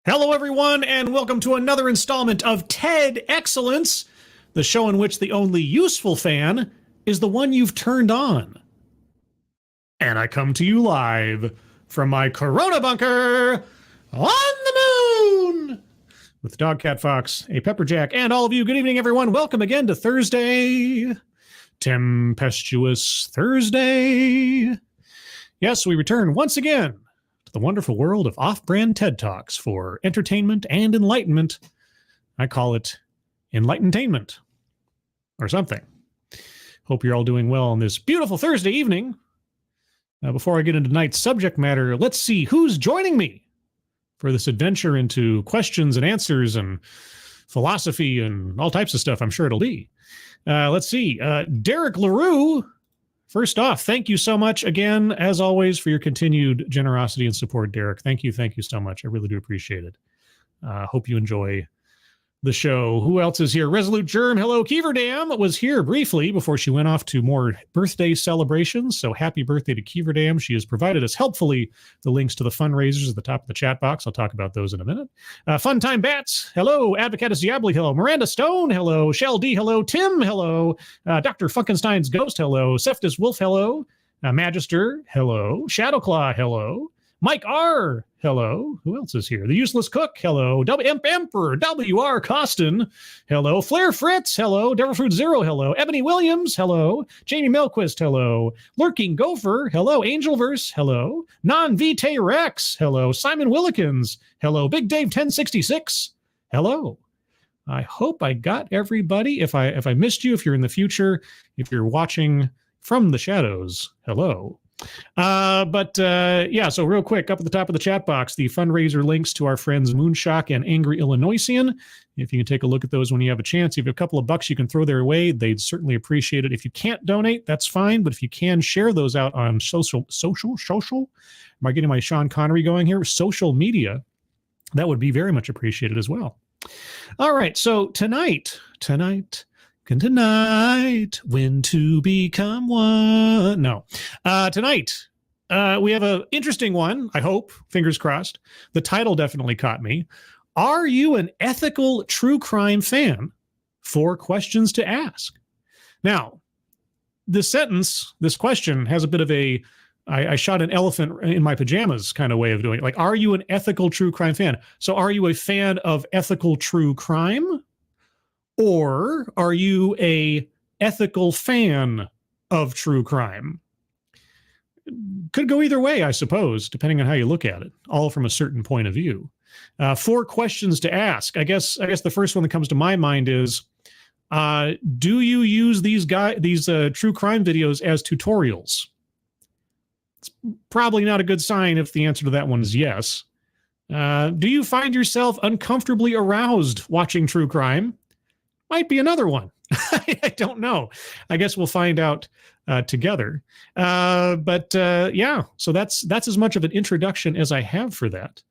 Hello, everyone, and welcome to another installment of TED Excellence, the show in which the only useful fan is the one you've turned on. And I come to you live from my Corona bunker on the moon with Dog Cat Fox, a Pepperjack, and all of you. Good evening, everyone. Welcome again to Thursday, Tempestuous Thursday. Yes, we return once again to the wonderful world of off-brand TED Talks for entertainment and enlightenment. I call it enlightentainment or something. Hope you're all doing well on this beautiful Thursday evening. Before I get into tonight's subject matter, let's see who's joining me for this adventure into questions and answers and philosophy and all types of stuff. I'm sure it'll be. Let's see. Derek LaRue. First off, thank you so much again, as always, for your continued generosity and support, Derek. Thank you so much. I really do appreciate it. Hope you enjoy the show. Who else is here? Resolute Germ, hello. Keeverdam was here briefly before she went off to more birthday celebrations. So happy birthday to Keeverdam. She has provided us helpfully the links to the fundraisers at the top of the chat box. I'll talk about those in a minute. Fun Time Bats, hello. Advocatus Diabli, hello. Miranda Stone, hello. Shell D, hello. Tim, hello. Dr. Funkenstein's Ghost, hello. Seftus Wolf, hello. Magister, hello. Shadowclaw, hello. Mike R, hello. Who else is here? The Useless Cook, hello. Emperor, W.R. Costin, hello. Flair Fritz, hello. Devil Fruit Zero, hello. Ebony Williams, hello. Jamie Melquist, hello. Lurking Gopher, hello. Angelverse, hello. Non-Vitae Rex, hello. Simon Willikins, hello. Big Dave 1066, hello. I hope I got everybody. If I missed you, if you're in the future, if you're watching from the shadows, hello. So real quick, up at the top of the chat box, the fundraiser links to our friends Moonshock and Angry Illinoisian. If you can take a look at those when you have a chance, if you have a couple of bucks you can throw their way, they'd certainly appreciate it. If you can't donate, that's fine, but if you can, share those out on social, am I getting my Sean Connery going here? Social media, that would be very much appreciated as well. All right, so tonight, when to become one. No. Tonight, we have an interesting one, I hope, fingers crossed. The title definitely caught me. Are you an ethical true crime fan? 4 questions to ask. Now, this question has a bit of a, I shot an elephant in my pajamas kind of way of doing it. Like, are you an ethical true crime fan? So are you a fan of ethical true crime? Or are you a ethical fan of true crime? Could go either way, I suppose, depending on how you look at it, all from a certain point of view. 4 questions to ask. I guess the first one that comes to my mind is, do you use these true crime videos as tutorials? It's probably not a good sign if the answer to that one is yes. Do you find yourself uncomfortably aroused watching true crime? Might be another one. I don't know. I guess we'll find out together. So that's as much of an introduction as I have for that.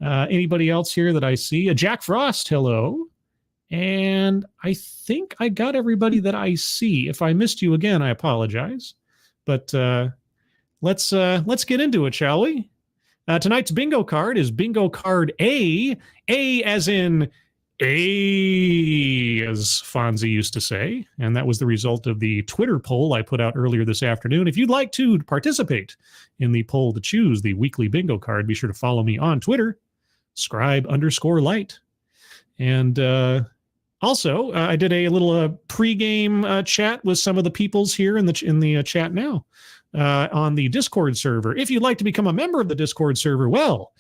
Anybody else here that I see? Jack Frost, hello. And I think I got everybody that I see. If I missed you again, I apologize. But let's get into it, shall we? Tonight's bingo card is bingo card A. A as in as Fonzie used to say, and that was the result of the Twitter poll I put out earlier this afternoon. If you'd like to participate in the poll to choose the weekly bingo card, be sure to follow me on Twitter, scribe_light. And also, I did a little pre-game chat with some of the peoples here in the chat now. On the Discord server. If you'd like to become a member of the Discord server, well,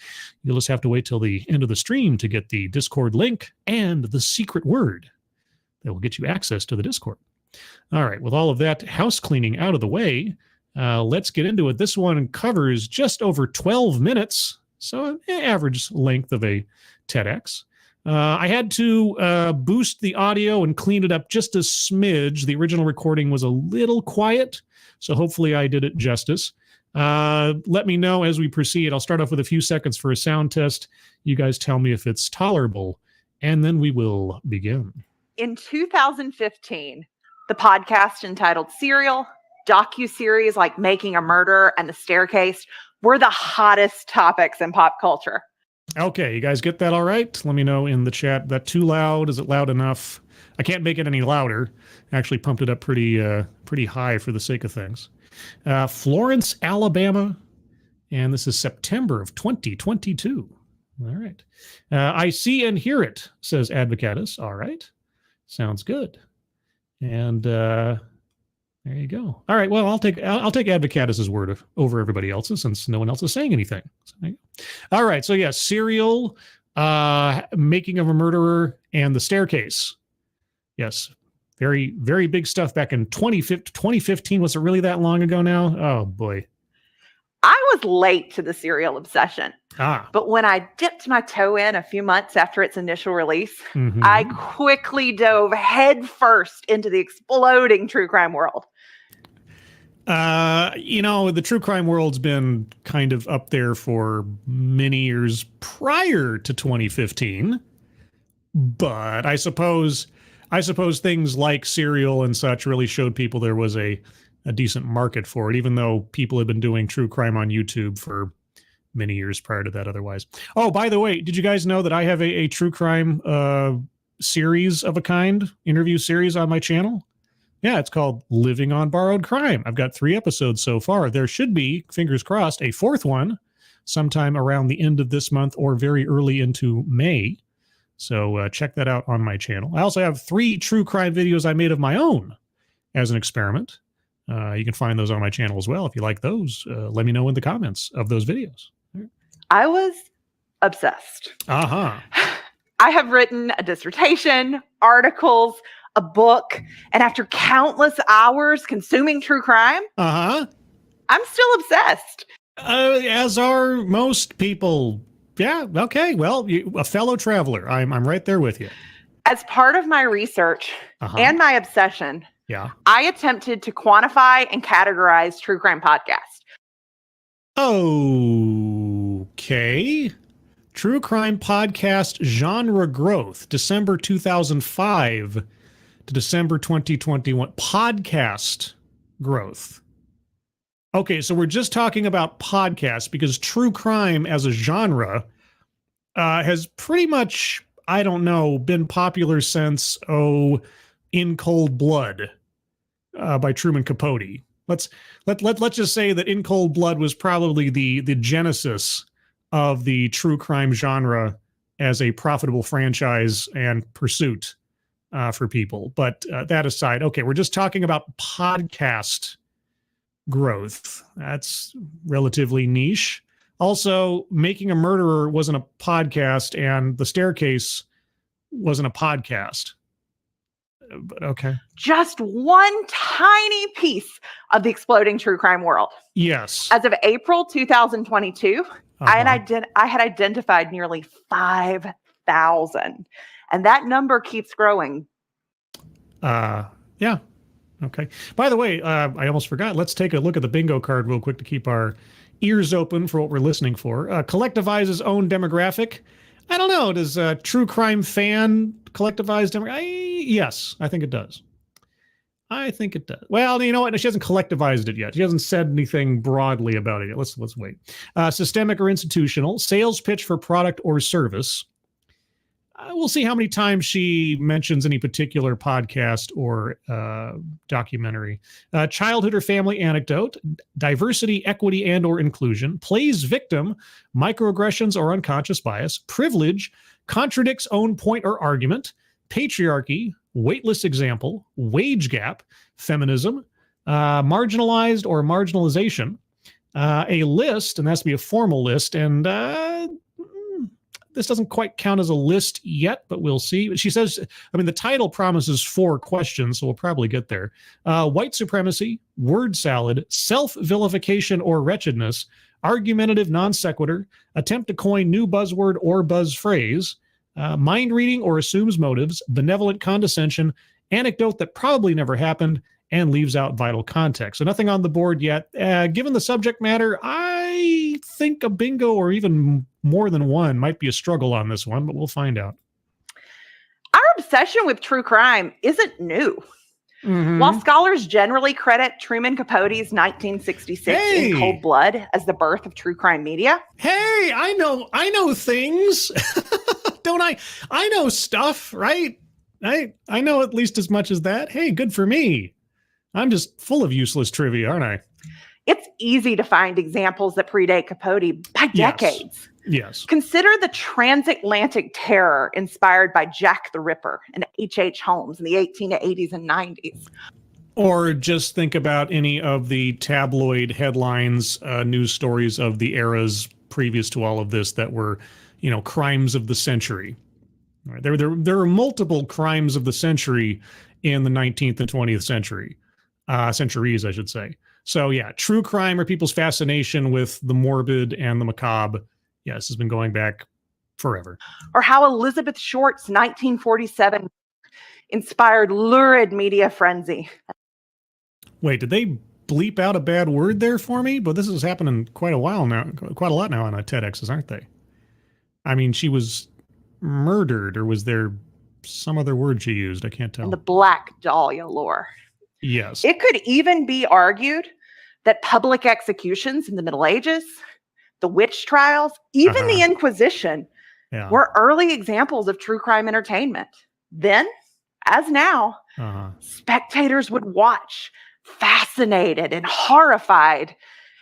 you'll just have to wait till the end of the stream to get the Discord link and the secret word that will get you access to the Discord. All right, with all of that house cleaning out of the way, let's get into it. This one covers just over 12 minutes, so an average length of a TEDx. I had to boost the audio and clean it up just a smidge. The original recording was a little quiet, so hopefully I did it justice. Let me know as we proceed. I'll start off with a few seconds for a sound test. You guys tell me if it's tolerable, and then we will begin. In 2015, the podcast entitled Serial, docuseries like Making a Murder and The Staircase were the hottest topics in pop culture. Okay, you guys get that all right? Let me know in the chat. That too loud? Is it loud enough? I can't make it any louder. Actually pumped it up pretty high for the sake of things. Florence, Alabama, and this is September of 2022. All right. I see and hear it, says Advocatus. All right. Sounds good. And there you go. All right. Well, I'll take Advocatus's word over everybody else's since no one else is saying anything. So, all right. So yeah, Serial, Making of a Murderer, and The Staircase. Yes. Very, very big stuff back in 2015. Was it really that long ago now? Oh boy. I was late to the Serial obsession. But when I dipped my toe in a few months after its initial release, I quickly dove headfirst into the exploding true crime world. The true crime world's been kind of up there for many years prior to 2015. But I suppose things like Serial and such really showed people there was a decent market for it, even though people had been doing true crime on YouTube for many years prior to that otherwise. Oh, by the way, did you guys know that I have a true crime series of a kind, interview series on my channel? Yeah, it's called Living on Borrowed Crime. I've got 3 episodes so far. There should be, fingers crossed, a 4th one sometime around the end of this month or very early into May. So check that out on my channel. I also have 3 true crime videos I made of my own as an experiment. You can find those on my channel as well. If you like those, let me know in the comments of those videos. I was obsessed. I have written a dissertation, articles, a book, and after countless hours consuming true crime, I'm still obsessed. As are most people. Yeah, okay. Well, a fellow traveler. I'm right there with you. As part of my research and my obsession, I attempted to quantify and categorize true crime podcasts. Okay. True crime podcast genre growth, December 2005 to December 2021. Podcast growth. Okay, so we're just talking about podcasts because true crime as a genre has pretty much, I don't know, been popular since, In Cold Blood by Truman Capote. Let's just say that In Cold Blood was probably the genesis of the true crime genre as a profitable franchise and pursuit for people. But that aside, okay, we're just talking about podcast growth. That's relatively niche. Also, Making a Murderer wasn't a podcast, and The Staircase wasn't a podcast. But okay. Just one tiny piece of the exploding true crime world. Yes. As of April 2022, I had identified nearly 5,000. And that number keeps growing. Yeah. Okay. By the way, I almost forgot. Let's take a look at the bingo card real quick to keep our ears open for what we're listening for. Collectivize's own demographic. I don't know. Does true crime fan collectivize demographic? Yes, I think it does. I think it does. Well, you know what? She hasn't collectivized it yet. She hasn't said anything broadly about it yet. Let's wait. Systemic or institutional. Sales pitch for product or service. We'll see how many times she mentions any particular podcast or documentary. Childhood or family anecdote, diversity, equity, and or inclusion, plays victim, microaggressions or unconscious bias, privilege, contradicts own point or argument, patriarchy, weightless example, wage gap, feminism, marginalized or marginalization, a list, and that's to be a formal list, and this doesn't quite count as a list yet, but we'll see. She says, the title promises 4 questions, so we'll probably get there. White supremacy, word salad, self-vilification or wretchedness, argumentative non sequitur, attempt to coin new buzzword or buzz phrase, mind reading or assumes motives, benevolent condescension, anecdote that probably never happened, and leaves out vital context. So nothing on the board yet. Given the subject matter, I think a bingo or even more than one might be a struggle on this one, but we'll find out. Our obsession with true crime isn't new. While scholars generally credit Truman Capote's 1966 In Cold Blood as the birth of true crime media. Hey, I know things. Don't I? I know stuff, right? I know at least as much as that. Hey, good for me. I'm just full of useless trivia, aren't I? It's easy to find examples that predate Capote by decades. Yes. Consider the transatlantic terror inspired by Jack the Ripper and H.H. Holmes in the 1880s and 90s. Or just think about any of the tabloid headlines, news stories of the eras previous to all of this that were, crimes of the century. Right? There are multiple crimes of the century in the 19th and 20th century, centuries, I should say. So yeah, true crime or people's fascination with the morbid and the macabre, yes, has been going back forever. Or how Elizabeth Short's 1947 inspired lurid media frenzy. Wait, did they bleep out a bad word there for me? But this is happening quite a lot now on TEDx's, aren't they? I mean, she was murdered, or was there some other word she used? I can't tell. And the Black Dahlia lore. Yes. It could even be argued that public executions in the Middle Ages, the witch trials, even the Inquisition were early examples of true crime entertainment. Then, as now, spectators would watch, fascinated and horrified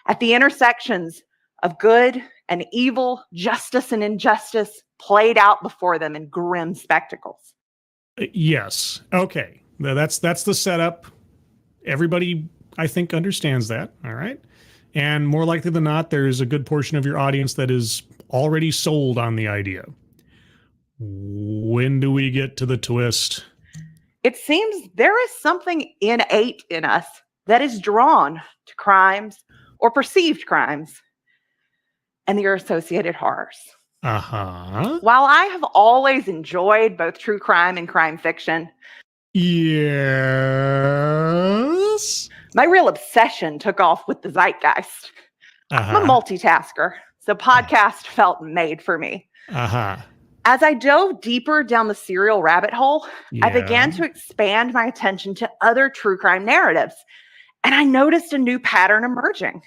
at the intersections of good and evil, justice and injustice played out before them in grim spectacles. Yes. Okay. That's the setup. Everybody, I think, understands that. All right. And more likely than not, there's a good portion of your audience that is already sold on the idea. When do we get to the twist? It seems there is something innate in us that is drawn to crimes or perceived crimes and their associated horrors. While I have always enjoyed both true crime and crime fiction, yes, my real obsession took off with the zeitgeist. I'm a multitasker, so podcast felt made for me. As I dove deeper down the serial rabbit hole, I began to expand my attention to other true crime narratives, and I noticed a new pattern emerging.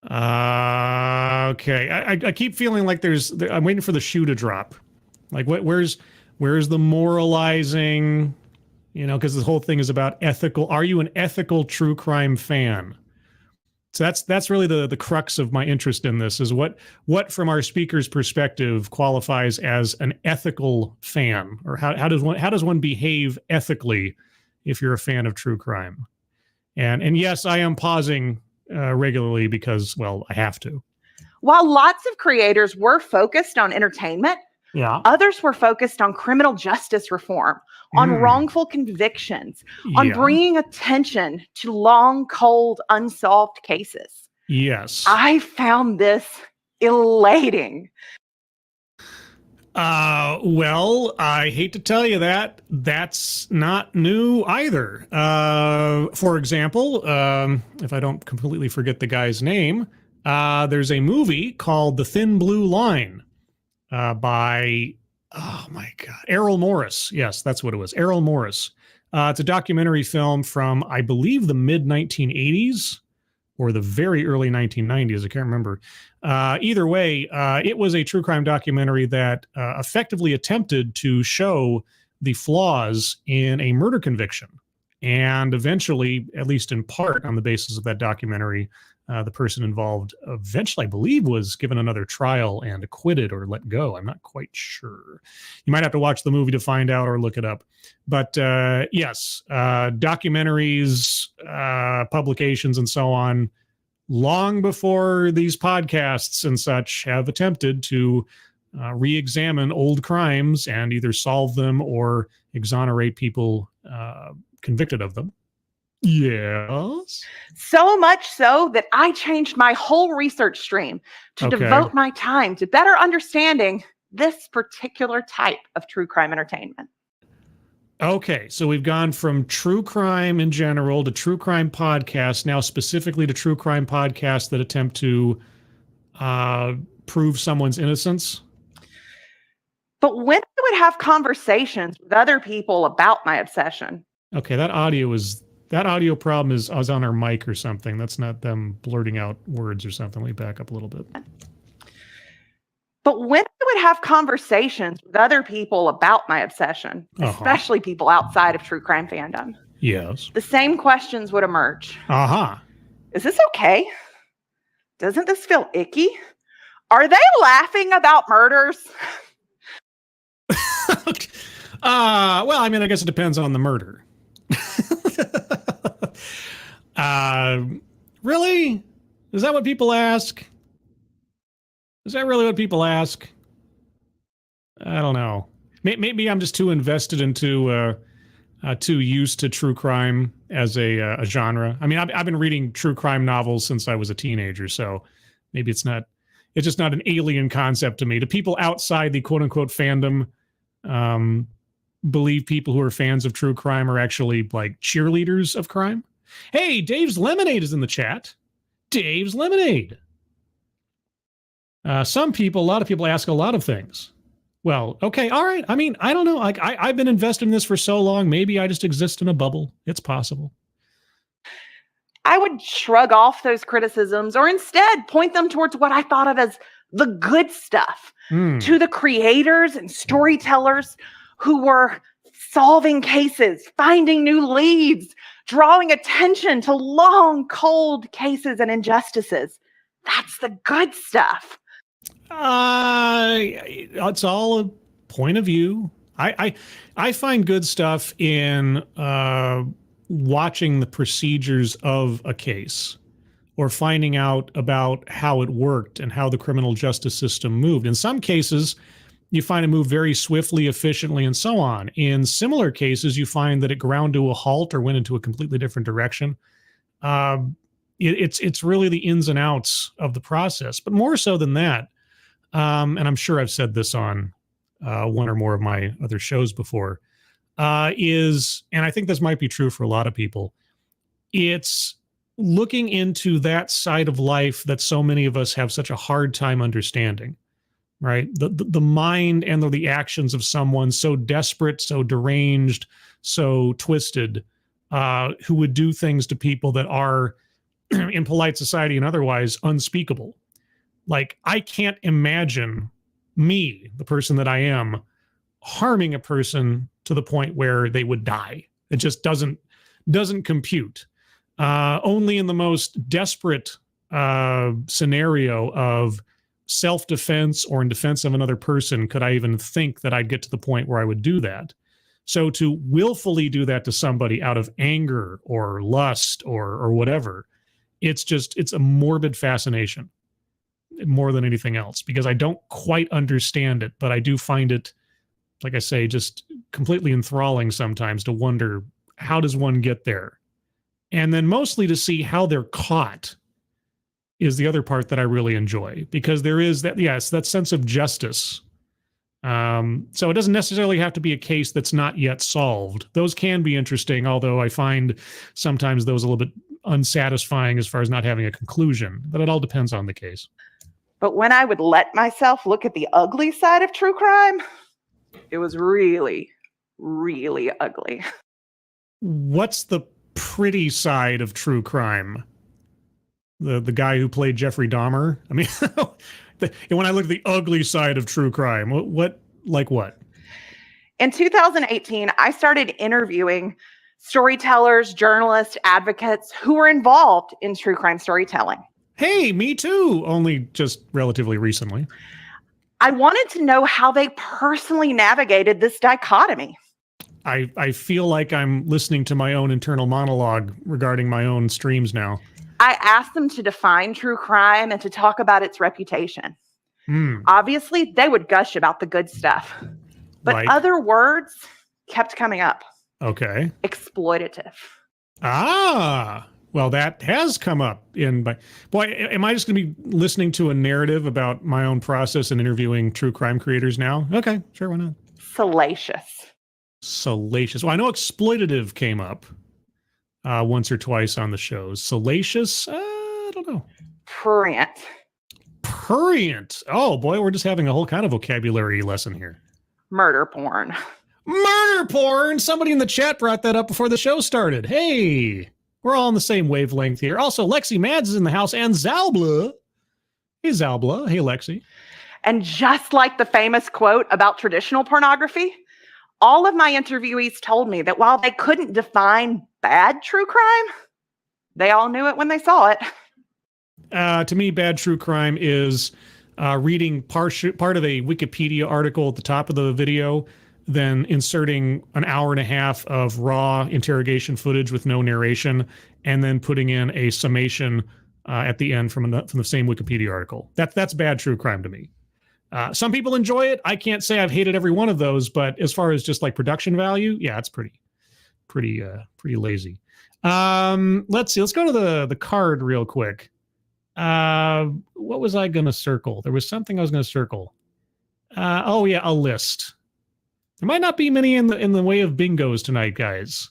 Okay. I keep feeling like I'm waiting for the shoe to drop. Like, where's the moralizing, because this whole thing is about ethical. Are you an ethical true crime fan? So that's really the crux of my interest in this, is what from our speaker's perspective qualifies as an ethical fan, or how does one behave ethically if you're a fan of true crime? And yes, I am pausing regularly because, well, I have to. While lots of creators were focused on entertainment, others were focused on criminal justice reform, on wrongful convictions, on bringing attention to long, cold, unsolved cases. Yes. I found this elating. Well, I hate to tell you that's not new either. For example, if I don't completely forget the guy's name, there's a movie called The Thin Blue Line by, oh my God, Errol Morris. Yes, that's what it was. Errol Morris. It's a documentary film from, I believe, the mid-1980s or the very early 1990s. I can't remember. Either way, it was a true crime documentary that effectively attempted to show the flaws in a murder conviction. And eventually, at least in part on the basis of that documentary, the person involved eventually, I believe, was given another trial and acquitted or let go. I'm not quite sure. You might have to watch the movie to find out or look it up. But yes, documentaries, publications, and so on, long before these podcasts and such, have attempted to re-examine old crimes and either solve them or exonerate people convicted of them. Yes. So much so that I changed my whole research stream to devote my time to better understanding this particular type of true crime entertainment. Okay, so we've gone from true crime in general to true crime podcasts, now specifically to true crime podcasts that attempt to prove someone's innocence. But when I would have conversations with other people about my obsession, Okay, that audio problem is on our mic or something. That's not them blurting out words or something. Let me back up a little bit. But when I would have conversations with other people about my obsession, especially people outside of true crime fandom, yes, the same questions would emerge. Is this okay? Doesn't this feel icky? Are they laughing about murders? Well, I mean, I guess it depends on the murder. Really? Is that what people ask? Is that really what people ask? I don't know. Maybe I'm just too invested into, too used to true crime as a genre. I mean, I've been reading true crime novels since I was a teenager, so maybe it's just not an alien concept to me. Do people outside the quote unquote fandom believe people who are fans of true crime are actually like cheerleaders of crime? Hey, Dave's Lemonade is in the chat. Dave's Lemonade. A lot of people ask a lot of things. Well, okay, all right. I mean, I don't know. Like, I've been invested in this for so long. Maybe I just exist in a bubble. It's possible. I would shrug off those criticisms or instead point them towards what I thought of as the good stuff, to the creators and storytellers who were solving cases, finding new leads, drawing attention to long, cold cases and injustices. That's the good stuff. It's all a point of view. I find good stuff in watching the procedures of a case or finding out about how it worked and how the criminal justice system moved. In some cases, you find it move very swiftly, efficiently, and so on. In similar cases, you find that it ground to a halt or went into a completely different direction. It's really the ins and outs of the process, but more so than that. And I'm sure I've said this on one or more of my other shows before, and I think this might be true for a lot of people, it's looking into that side of life that so many of us have such a hard time understanding, right? The mind and the actions of someone so desperate, so deranged, so twisted, who would do things to people that are, in polite society and otherwise, unspeakable. Like, I can't imagine me, the person that I am, harming a person to the point where they would die. It just doesn't compute. Only in the most desperate scenario of self-defense or in defense of another person could I even think that I'd get to the point where I would do that. So to willfully do that to somebody out of anger or lust or whatever, it's a morbid fascination more than anything else, because I don't quite understand it, but I do find it, like I say, just completely enthralling sometimes to wonder, how does one get there? And then mostly to see how they're caught is the other part that I really enjoy, because there is that sense of justice. So it doesn't necessarily have to be a case that's not yet solved. Those can be interesting, although I find sometimes those a little bit unsatisfying as far as not having a conclusion, but it all depends on the case. But when I would let myself look at the ugly side of true crime, it was really, really ugly. What's the pretty side of true crime? The guy who played Jeffrey Dahmer? I mean, when I look at the ugly side of true crime, what? In 2018, I started interviewing storytellers, journalists, advocates who were involved in true crime storytelling. Hey, me too, only just relatively recently. I wanted to know how they personally navigated this dichotomy. I feel like I'm listening to my own internal monologue regarding my own streams now. I asked them to define true crime and to talk about its reputation. Obviously, they would gush about the good stuff, but other words kept coming up. Okay. Exploitative. Well, that has come up boy, am I just going to be listening to a narrative about my own process and interviewing true crime creators now? Okay, sure, why not? Salacious. Well, I know exploitative came up once or twice on the shows. Salacious? I don't know. Prurient. Oh, boy, we're just having a whole kind of vocabulary lesson here. Murder porn. Murder murder porn. Somebody in the chat brought that up before the show started. Hey, we're all on the same wavelength here. Also, Lexi Mads is in the house and Zalbla. Hey, Zalbla. Hey, Lexi. And just like the famous quote about traditional pornography, all of my interviewees told me that while they couldn't define bad true crime, they all knew it when they saw it. To me, bad true crime is reading part of a Wikipedia article at the top of the video, then inserting an hour and a half of raw interrogation footage with no narration, and then putting in a summation at the end from the same Wikipedia article. That's bad true crime to me. Some people enjoy it. I can't say I've hated every one of those, but as far as just like production value, yeah, it's pretty lazy. Let's see. Let's go to the card real quick. What was I going to circle? There was something I was going to circle. Oh yeah, a list. There might not be many in the way of bingos tonight, guys.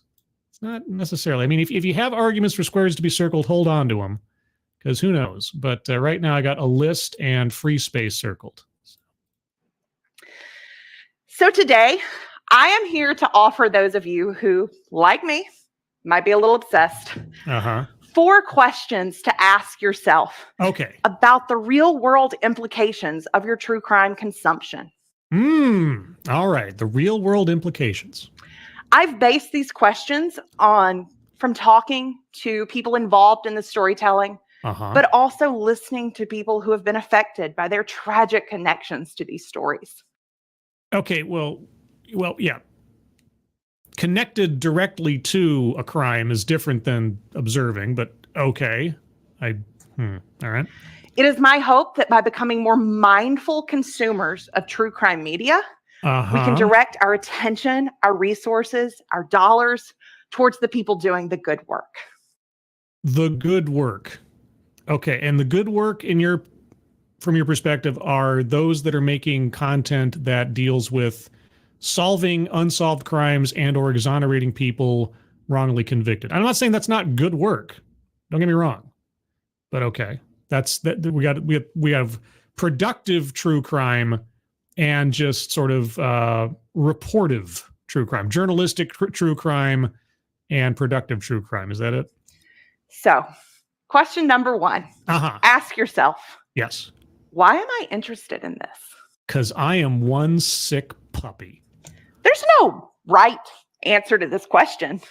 It's not necessarily. I mean, if you have arguments for squares to be circled, hold on to them, because who knows? But right now I got a list and free space circled. So today, I am here to offer those of you who, like me, might be a little obsessed, 4 questions to ask yourself about the real world implications of your true crime consumption. All right. The real world implications. I've based these questions from talking to people involved in the storytelling, but also listening to people who have been affected by their tragic connections to these stories. Okay, well, yeah. Connected directly to a crime is different than observing, but okay. All right. It is my hope that by becoming more mindful consumers of true crime media, we can direct our attention, our resources, our dollars towards the people doing the good work. The good work. Okay, and the good work from your perspective are those that are making content that deals with solving unsolved crimes and or exonerating people wrongly convicted. I'm not saying that's not good work. Don't get me wrong. But okay. We have productive true crime and just sort of reportive true crime, journalistic true crime and productive true crime. Is that it? So, question number 1. Ask yourself. Yes. Why am I interested in this? Because I am one sick puppy. There's no right answer to this question.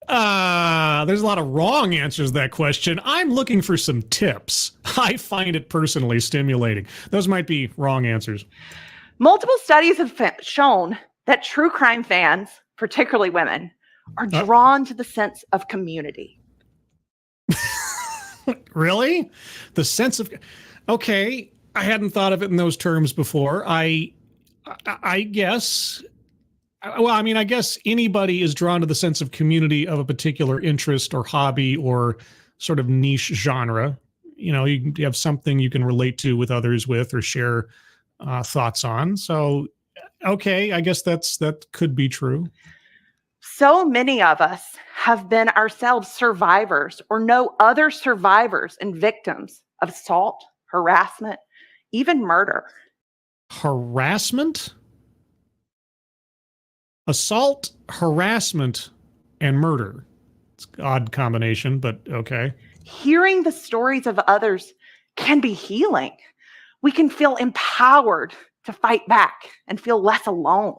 There's a lot of wrong answers to that question. I'm looking for some tips. I find it personally stimulating. Those might be wrong answers. Multiple studies have shown that true crime fans, particularly women, are drawn to the sense of community. Really? The sense of... Okay, I hadn't thought of it in those terms before. I guess... Well, I mean, I guess anybody is drawn to the sense of community of a particular interest or hobby or sort of niche genre. You know, you have something you can relate to with others with or share thoughts on. So, okay, I guess that could be true. So many of us have been ourselves survivors or know other survivors and victims of assault, harassment, even murder. Harassment? Assault, harassment, and murder. It's an odd combination, but okay. Hearing the stories of others can be healing. We can feel empowered to fight back and feel less alone.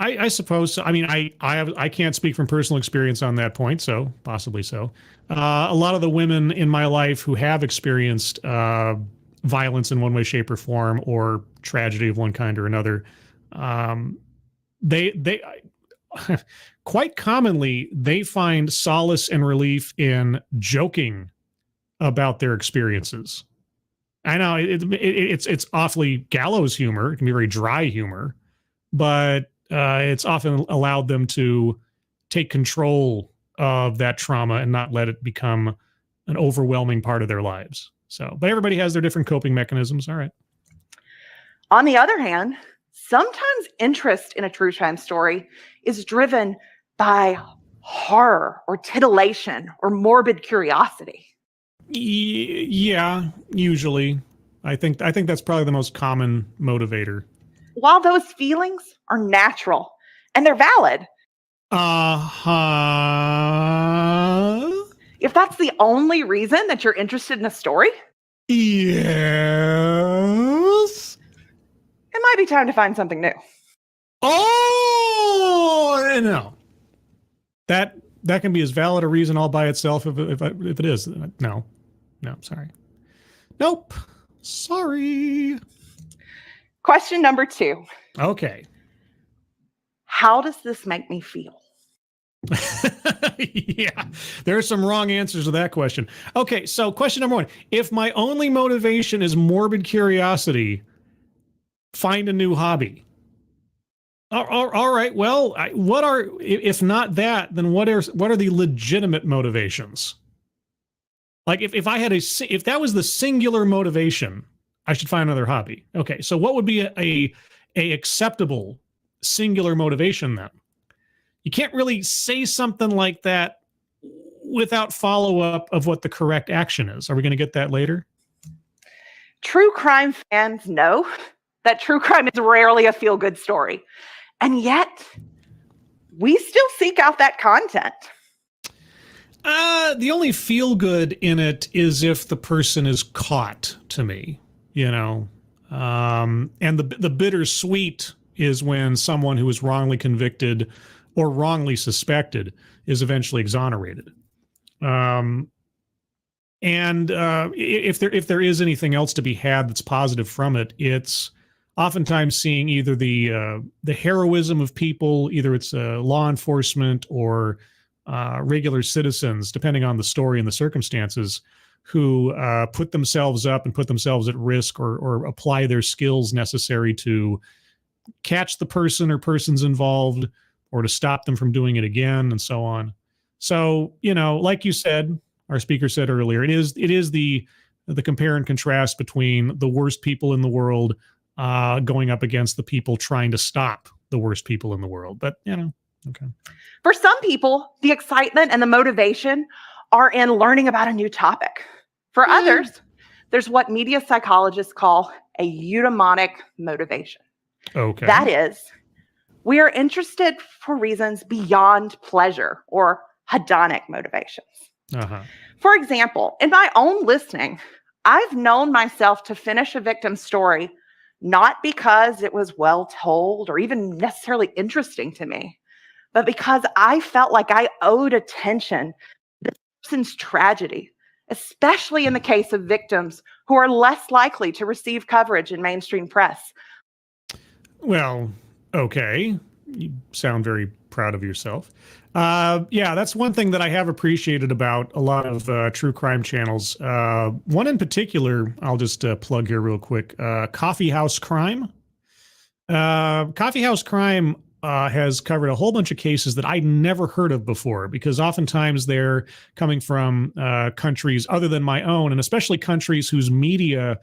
I suppose so. I mean, I can't speak from personal experience on that point, so possibly so. A lot of the women in my life who have experienced violence in one way, shape, or form, or tragedy of one kind or another, they quite commonly they find solace and relief in joking about their experiences. I know it's awfully gallows humor. It can be very dry humor, but it's often allowed them to take control of that trauma and not let it become an overwhelming part of their lives. So, but everybody has their different coping mechanisms. All right. On the other hand, sometimes interest in a true crime story is driven by horror or titillation or morbid curiosity. Yeah, usually. I think that's probably the most common motivator. While those feelings are natural and they're valid. If that's the only reason that you're interested in a story, yes, it might be time to find something new. Oh, no. That can be as valid a reason all by itself if it is. No, sorry. Nope. Sorry. Question number 2. Okay. How does this make me feel? Yeah, there are some wrong answers to that question. Okay, so question number 1. If my only motivation is morbid curiosity, find a new hobby. All right, well, if not that, then what are the legitimate motivations? Like if that was the singular motivation, I should find another hobby. Okay, so what would be a acceptable singular motivation then? You can't really say something like that without follow-up of what the correct action is. Are we going to get that later? True crime fans know that true crime is rarely a feel-good story. And yet, we still seek out that content. The only feel-good in it is if the person is caught, to me, and the bittersweet is when someone who is wrongly convicted or wrongly suspected is eventually exonerated. And if there is anything else to be had that's positive from it, it's oftentimes seeing either the heroism of people, either it's law enforcement or regular citizens, depending on the story and the circumstances, who put themselves up and put themselves at risk or apply their skills necessary to catch the person or persons involved, or to stop them from doing it again, and so on. So, like you said, our speaker said earlier, it is the compare and contrast between the worst people in the world going up against the people trying to stop the worst people in the world. But, okay. For some people, the excitement and the motivation are in learning about a new topic. For others, there's what media psychologists call a eudaimonic motivation. Okay. That is, we are interested for reasons beyond pleasure or hedonic motivations. Uh-huh. For example, in my own listening, I've known myself to finish a victim's story not because it was well told or even necessarily interesting to me, but because I felt like I owed attention to this person's tragedy, especially in the case of victims who are less likely to receive coverage in mainstream press. Well, okay. You sound very proud of yourself. Yeah, that's one thing that I have appreciated about a lot of true crime channels. One in particular, I'll just plug here real quick. Coffee House Crime. Coffee House Crime has covered a whole bunch of cases that I'd never heard of before, because oftentimes they're coming from countries other than my own, and especially countries whose media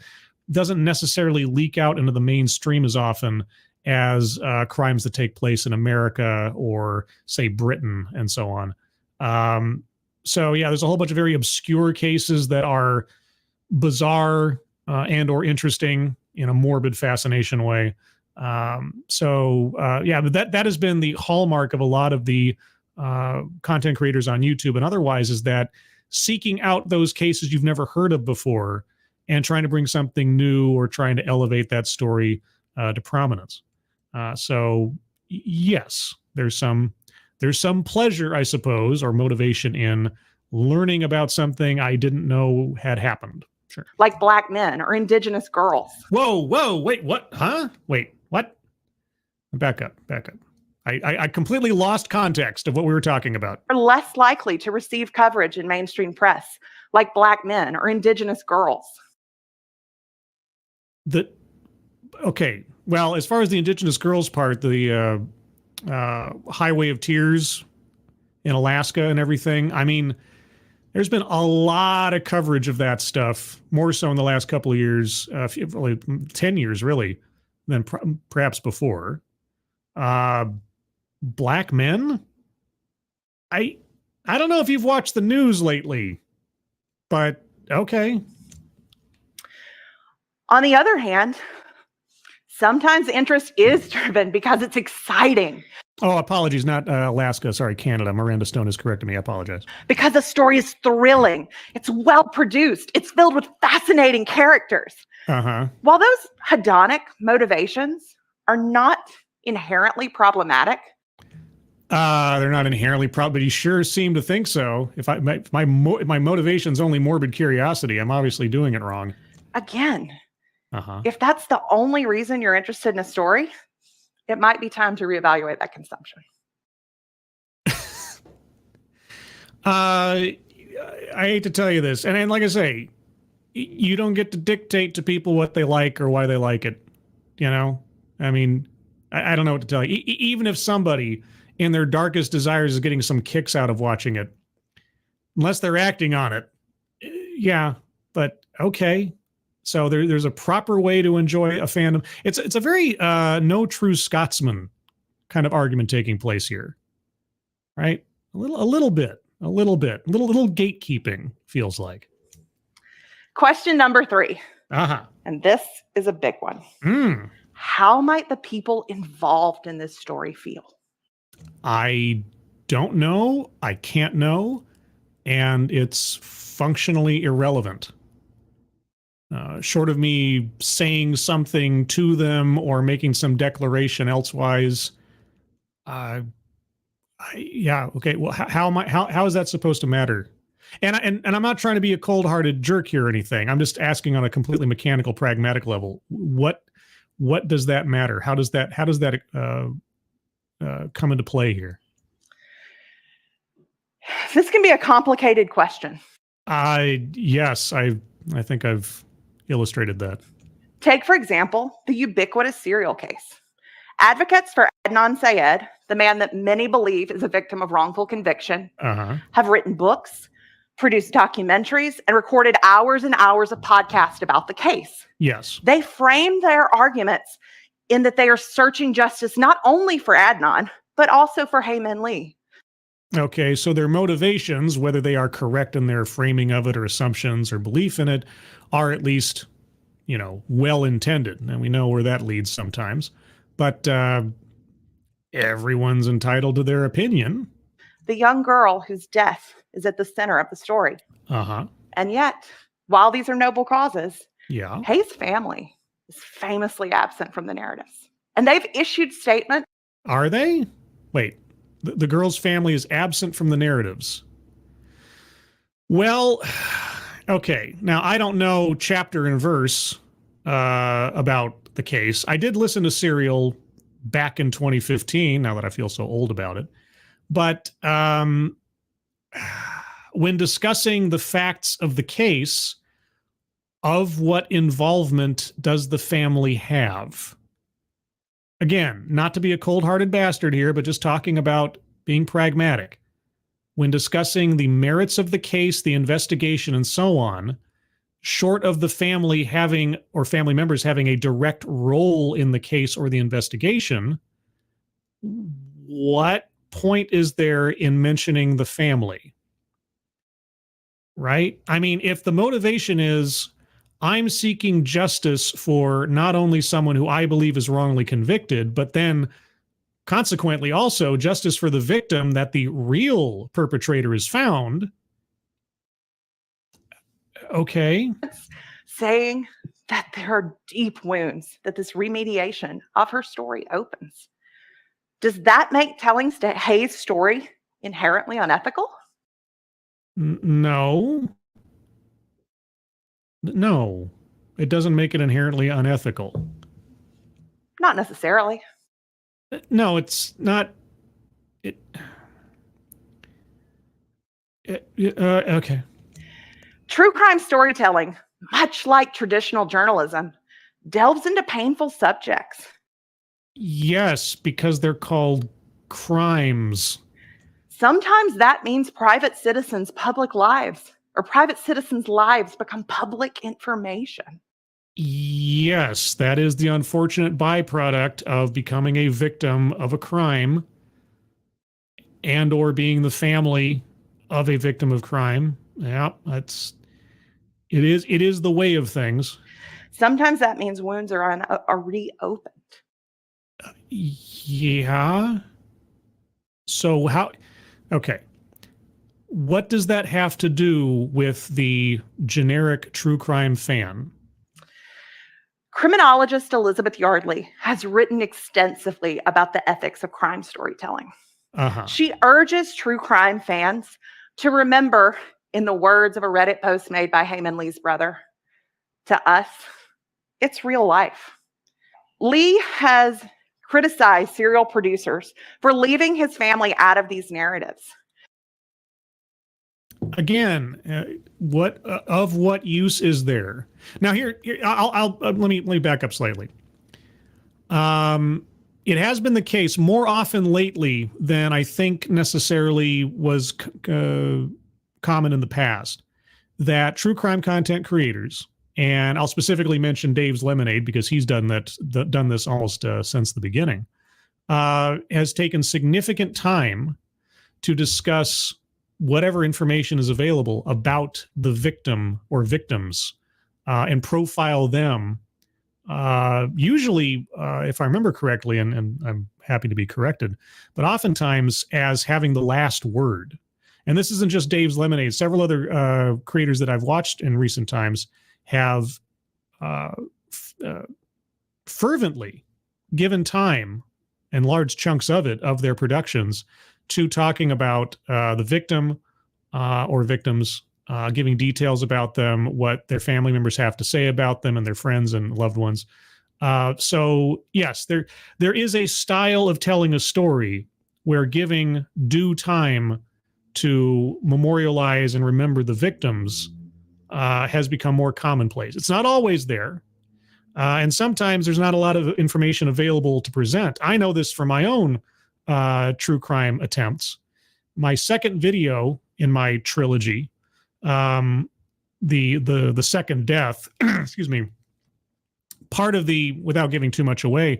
doesn't necessarily leak out into the mainstream as often as crimes that take place in America or, say, Britain and so on. So, yeah, there's a whole bunch of very obscure cases that are bizarre and or interesting in a morbid fascination way. Yeah, but that has been the hallmark of a lot of the content creators on YouTube and otherwise, is that seeking out those cases you've never heard of before and trying to bring something new or trying to elevate that story to prominence. So yes, there's some pleasure, I suppose, or motivation in learning about something I didn't know had happened. Sure. Like Black men or Indigenous girls. Whoa, wait, what? Huh? Wait, what? Back up. I completely lost context of what we were talking about. Are less likely to receive coverage in mainstream press, like Black men or Indigenous girls. Okay. Well, as far as the Indigenous girls part, the Highway of Tears in Alaska and everything, I mean, there's been a lot of coverage of that stuff, more so in the last couple of years, 10 years really, than perhaps before. Black men? I don't know if you've watched the news lately, but okay. On the other hand, sometimes interest is driven because it's exciting. Oh, apologies, not Alaska. Sorry, Canada. Miranda Stone is correcting me. I apologize. Because the story is thrilling. It's well produced. It's filled with fascinating characters. Uh-huh. While those hedonic motivations are not inherently problematic. They're not inherently but you sure seem to think so. If my motivation's only morbid curiosity, I'm obviously doing it wrong. Again, if that's the only reason you're interested in a story, it might be time to reevaluate that consumption. I hate to tell you this, and like I say, you don't get to dictate to people what they like or why they like it. You know, I mean, I don't know what to tell you. Even if somebody in their darkest desires is getting some kicks out of watching it, unless they're acting on it, yeah. But okay, so there's a proper way to enjoy a fandom. It's a very no true Scotsman kind of argument taking place here, right? A little bit gatekeeping feels like. Question number 3. And this is a big one. How might the people involved in this story feel? I don't know. I can't know. And it's functionally irrelevant. Short of me saying something to them or making some declaration elsewise, yeah, okay. Well, how is that supposed to matter? And I'm not trying to be a cold-hearted jerk here or anything. I'm just asking on a completely mechanical, pragmatic level. What does that matter? How does that come into play here? This can be a complicated question. Yes, I think I've illustrated that. Take, for example, the ubiquitous serial case. Advocates for Adnan Syed, the man that many believe is a victim of wrongful conviction, have written books, produced documentaries, and recorded hours and hours of podcasts about the case. Yes. They frame their arguments in that they are searching justice not only for Adnan, but also for Hae Min Lee. Okay, so their motivations, whether they are correct in their framing of it or assumptions or belief in it, are at least, well-intended. And we know where that leads sometimes. But everyone's entitled to their opinion. The young girl whose death is at the center of the story. And yet, while these are noble causes, Hae's family is famously absent from the narratives. And they've issued statements. Are they? Wait, the girl's family is absent from the narratives. Well, okay. Now, I don't know chapter and verse about the case. I did listen to Serial back in 2015, now that I feel so old about it. But when discussing the facts of the case, of what involvement does the family have? Again, not to be a cold-hearted bastard here, but just talking about being pragmatic. When discussing the merits of the case, the investigation, and so on, short of the family having, or family members having, a direct role in the case or the investigation, what point is there in mentioning the family? Right? I mean, if the motivation is, I'm seeking justice for not only someone who I believe is wrongly convicted, but then consequently also justice for the victim that the real perpetrator is found. Okay. Saying that there are deep wounds that this remediation of her story opens. Does that make telling Hae's story inherently unethical? No. No, it doesn't make it inherently unethical. Not necessarily. No, it's not. Okay. True crime storytelling, much like traditional journalism, delves into painful subjects. Yes, because they're called crimes. Sometimes that means private citizens' public lives, or private citizens' lives become public information. Yes, that is the unfortunate byproduct of becoming a victim of a crime and or being the family of a victim of crime. Yeah, it is the way of things. Sometimes that means wounds are reopened. Yeah. So okay. What does that have to do with the generic true crime fan? Criminologist Elizabeth Yardley has written extensively about the ethics of crime storytelling. Uh-huh. She urges true crime fans to remember, in the words of a Reddit post made by Heyman Lee's brother, to us, it's real life. Lee has criticized serial producers for leaving his family out of these narratives. Again, what use is there? Now I'll let me back up slightly. It has been the case more often lately than I think necessarily was common in the past that true crime content creators, and I'll specifically mention Dave's Lemonade because he's done this almost since the beginning, has taken significant time to discuss whatever information is available about the victim or victims and profile them. Usually, if I remember correctly, and I'm happy to be corrected, but oftentimes as having the last word. And this isn't just Dave's Lemonade. Several other creators that I've watched in recent times have fervently given time and large chunks of their productions to talking about the victim or victims, giving details about them, what their family members have to say about them and their friends and loved ones. So yes, there is a style of telling a story where giving due time to memorialize and remember the victims has become more commonplace. It's not always there. And sometimes there's not a lot of information available to present. I know this from my own true crime attempts. My second video in my trilogy, the second death, excuse me, part of without giving too much away,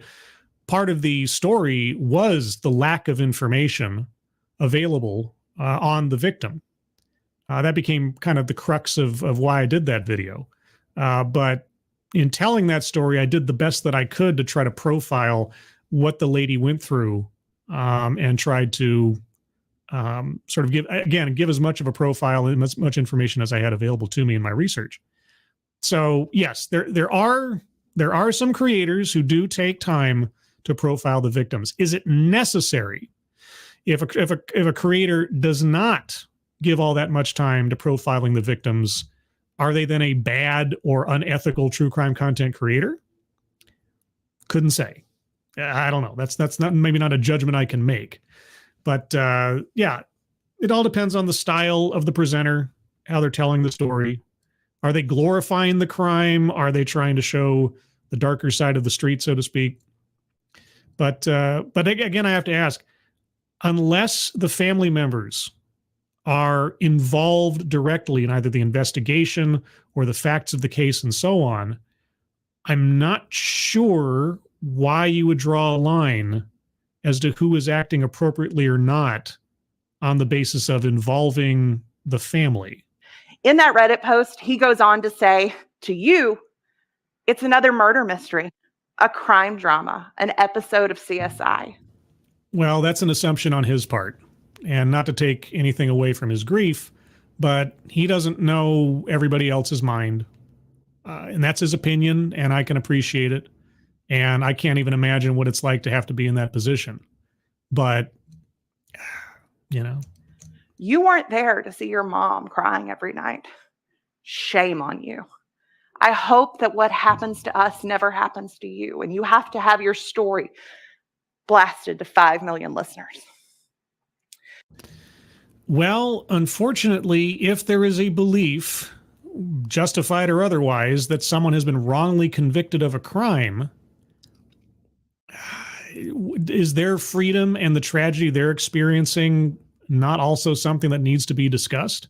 part of the story was the lack of information available on the victim. That became kind of the crux of why I did that video. But in telling that story, I did the best that I could to try to profile what the lady went through and tried to sort of give as much of a profile and as much information as I had available to me in my research. So yes, there are some creators who do take time to profile the victims. Is it necessary? If a creator does not give all that much time to profiling the victims, are they then a bad or unethical true crime content creator? Couldn't say. I don't know. That's not maybe not a judgment I can make. But yeah, it all depends on the style of the presenter, how they're telling the story. Are they glorifying the crime? Are they trying to show the darker side of the street, so to speak? But again, I have to ask, unless the family members are involved directly in either the investigation or the facts of the case and so on, I'm not sure why you would draw a line as to who is acting appropriately or not on the basis of involving the family. In that Reddit post, he goes on to say, to you, it's another murder mystery, a crime drama, an episode of CSI. Well, that's an assumption on his part. And not to take anything away from his grief, but he doesn't know everybody else's mind. And that's his opinion, and I can appreciate it. And I can't even imagine what it's like to have to be in that position. But, you know. You weren't there to see your mom crying every night. Shame on you. I hope that what happens to us never happens to you, and you have to have your story blasted to 5 million listeners. Well, unfortunately, if there is a belief, justified or otherwise, that someone has been wrongly convicted of a crime, is their freedom and the tragedy they're experiencing not also something that needs to be discussed?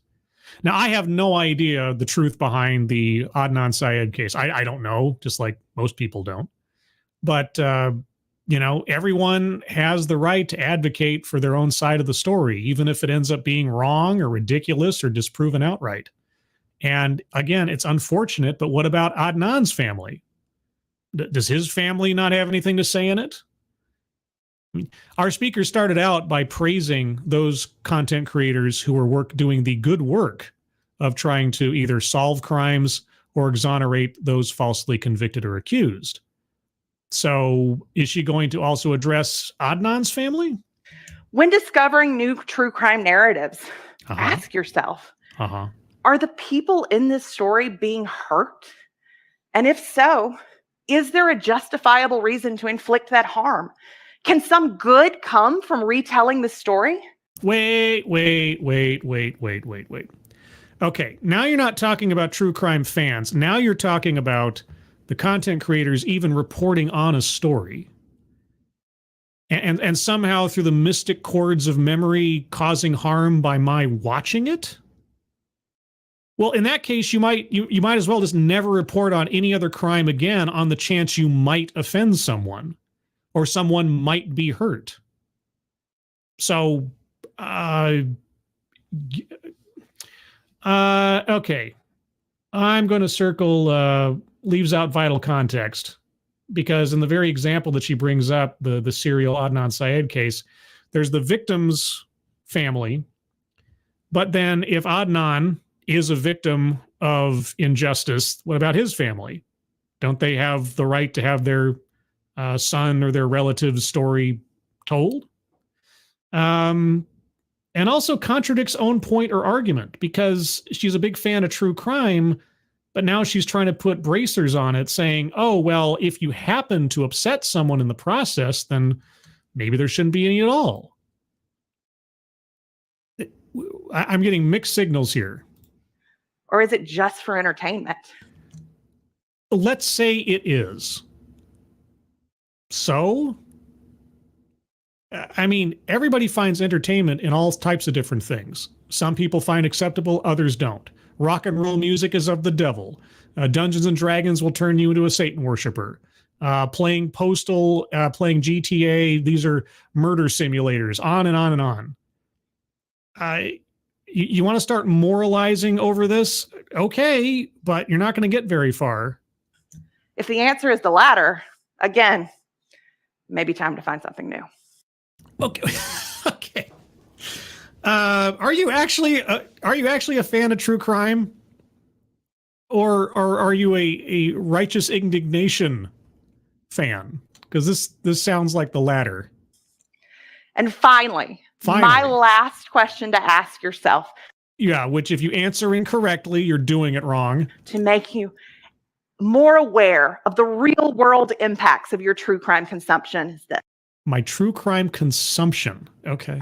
Now, I have no idea the truth behind the Adnan Syed case. I don't know, just like most people don't. But, you know, everyone has the right to advocate for their own side of the story, even if it ends up being wrong or ridiculous or disproven outright. And again, it's unfortunate, but what about Adnan's family? Does his family not have anything to say in it? Our speaker started out by praising those content creators who were doing the good work of trying to either solve crimes or exonerate those falsely convicted or accused. So is she going to also address Adnan's family? When discovering new true crime narratives, ask yourself, are the people in this story being hurt? And if so, is there a justifiable reason to inflict that harm? Can some good come from retelling the story? Wait. Okay, now you're not talking about true crime fans. Now you're talking about the content creators even reporting on a story. And somehow through the mystic chords of memory causing harm by my watching it? Well, in that case, you might as well just never report on any other crime again on the chance you might offend someone or someone might be hurt. So, okay. I'm going to circle leaves out vital context, because in the very example that she brings up, the serial Adnan Syed case, there's the victim's family. But then if Adnan is a victim of injustice, what about his family? Don't they have the right to have their son or their relative's story told? And also contradicts own point or argument, because she's a big fan of true crime, but now she's trying to put bracers on it, saying, oh, well, if you happen to upset someone in the process, then maybe there shouldn't be any at all. I'm getting mixed signals here. Or is it just for entertainment? Let's say it is. So, I mean, everybody finds entertainment in all types of different things. Some people find acceptable, others don't. Rock and roll music is of the devil. Dungeons and Dragons will turn you into a Satan worshiper. Playing Postal, playing GTA, these are murder simulators, on and on and on. You want to start moralizing over this? Okay, but you're not going to get very far. If the answer is the latter, again, maybe time to find something new. Okay. Okay. Are you actually a fan of true crime, or are you a righteous indignation fan? Because this sounds like the latter. And finally, my last question to ask yourself. Yeah, which if you answer incorrectly, you're doing it wrong. To make you more aware of the real world impacts of your true crime consumption is this. My true crime consumption. Okay.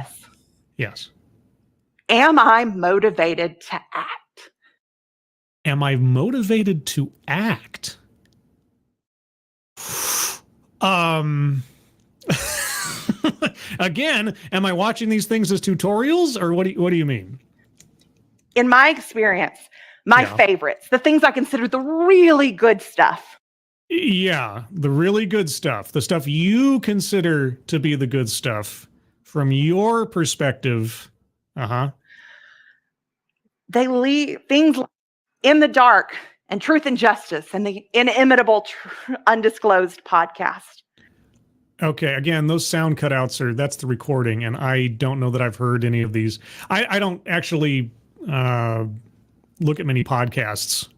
Yes. Am I motivated to act? Am I motivated to act? Again, am I watching these things as tutorials, or what do you mean? In my experience, my favorites, the things I consider the really good stuff. Yeah, the really good stuff, the stuff you consider to be the good stuff from your perspective. They leave things like In the Dark and Truth and Justice and the inimitable Undisclosed podcast. Okay, again, those sound cutouts that's the recording, and I don't know that I've heard any of these. I don't actually look at many podcasts.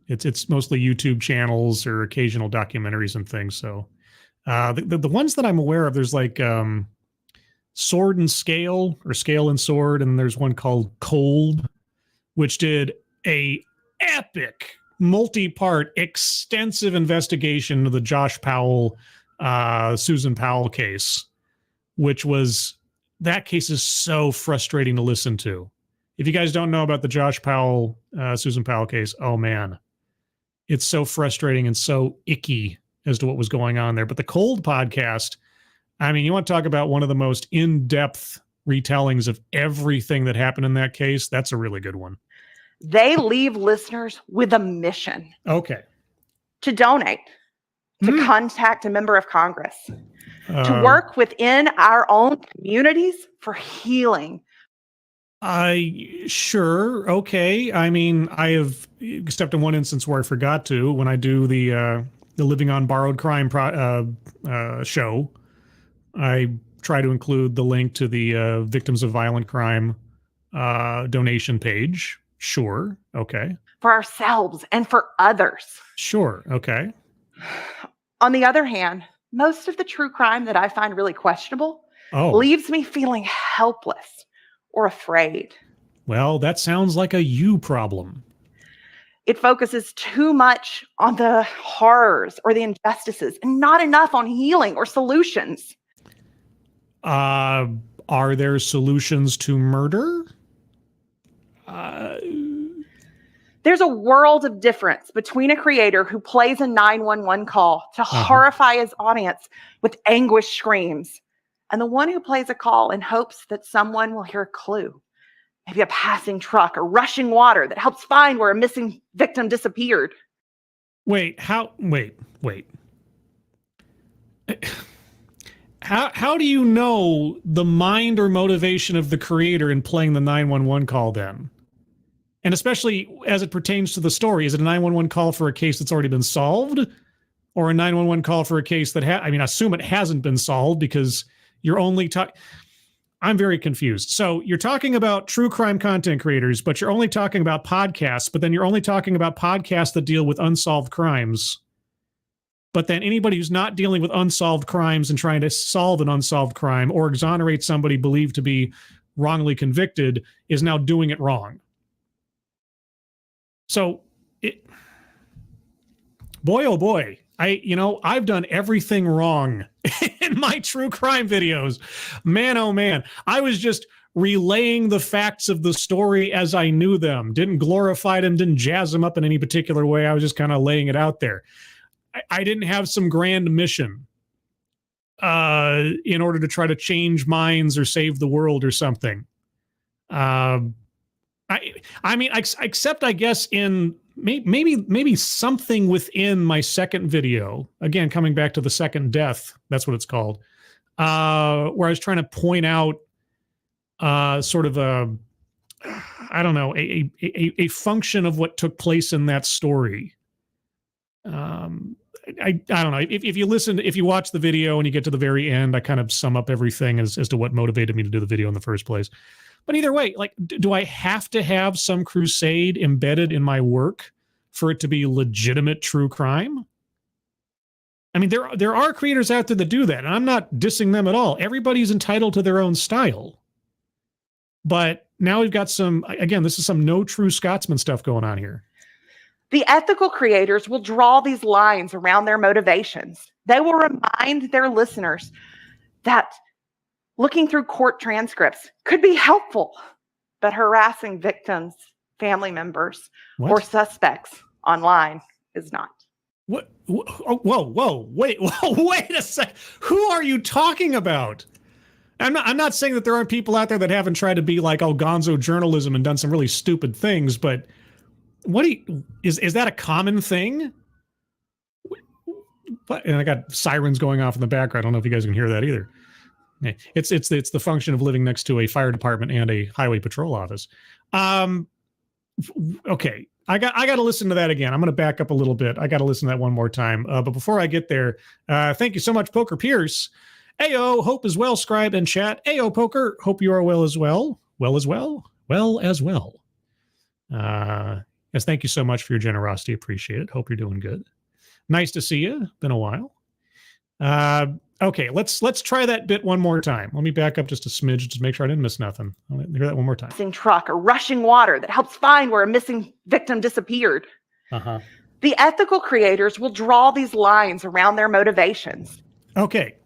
It's mostly YouTube channels or occasional documentaries and things. So the ones that I'm aware of, there's like Sword and Scale, or Scale and Sword, and there's one called Cold, which did a epic multi-part extensive investigation of the Josh Powell, Susan Powell case, that case is so frustrating to listen to. If you guys don't know about the Josh Powell, Susan Powell case, oh man, it's so frustrating and so icky as to what was going on there. But the Cold podcast, I mean, you want to talk about one of the most in-depth retellings of everything that happened in that case? That's a really good one. They leave listeners with a mission. Okay. To donate, to contact a member of Congress, to work within our own communities for healing. Sure. Okay. I mean, I have, except in one instance where I forgot to, when I do the the Living on Borrowed Crime show, I try to include the link to the Victims of Violent Crime donation page. Sure. Okay. For ourselves and for others. Sure. Okay. On the other hand, most of the true crime that I find really questionable leaves me feeling helpless or afraid. Well, that sounds like a you problem. It focuses too much on the horrors or the injustices and not enough on healing or solutions. Are there solutions to murder? There's a world of difference between a creator who plays a 911 call to horrify his audience with anguish screams and the one who plays a call in hopes that someone will hear a clue. Maybe a passing truck or rushing water that helps find where a missing victim disappeared. Wait. How do you know the mind or motivation of the creator in playing the 911 call then? And especially as it pertains to the story, is it a 911 call for a case that's already been solved? Or a 911 call for a case that, I assume it hasn't been solved because you're only talking... I'm very confused. So you're talking about true crime content creators, but you're only talking about podcasts, but then you're only talking about podcasts that deal with unsolved crimes. But then anybody who's not dealing with unsolved crimes and trying to solve an unsolved crime or exonerate somebody believed to be wrongly convicted is now doing it wrong. So, boy, oh boy, I've done everything wrong in my true crime videos. Man, oh man, I was just relaying the facts of the story as I knew them. Didn't glorify them, didn't jazz them up in any particular way. I was just kind of laying it out there. I didn't have some grand mission in order to try to change minds or save the world or something. Except I guess in maybe something within my second video, again, coming back to the second death, that's what it's called, where I was trying to point out sort of a function of what took place in that story. I don't know. If you watch the video and you get to the very end, I kind of sum up everything as to what motivated me to do the video in the first place. But either way, like, do I have to have some crusade embedded in my work for it to be legitimate true crime? I mean, there are creators out there that do that, and I'm not dissing them at all. Everybody's entitled to their own style. But now we've got this is some no true Scotsman stuff going on here. The ethical creators will draw these lines around their motivations. They will remind their listeners that looking through court transcripts could be helpful, but harassing victims, family members, or suspects online is not. What? Whoa, wait a sec. Who are you talking about? I'm not saying that there aren't people out there that haven't tried to be like gonzo journalism and done some really stupid things, but is that a common thing? And I got sirens going off in the background. I don't know if you guys can hear that either. It's the function of living next to a fire department and a highway patrol office. Okay, I got to listen to that again. I'm going to back up a little bit. I got to listen to that one more time. But before I get there, thank you so much, Poker Pierce. Ayo, hope as well, Scribe and chat. Ayo, Poker, hope you are well as well. Well as well. Yes, thank you so much for your generosity. Appreciate it. Hope you're doing good. Nice to see you. Been a while. Okay, let's try that bit one more time. Let me back up just a smidge just to make sure I didn't miss nothing. I'll hear that one more time. Missing truck or rushing water that helps find where a missing victim disappeared. The ethical creators will draw these lines around their motivations. Okay.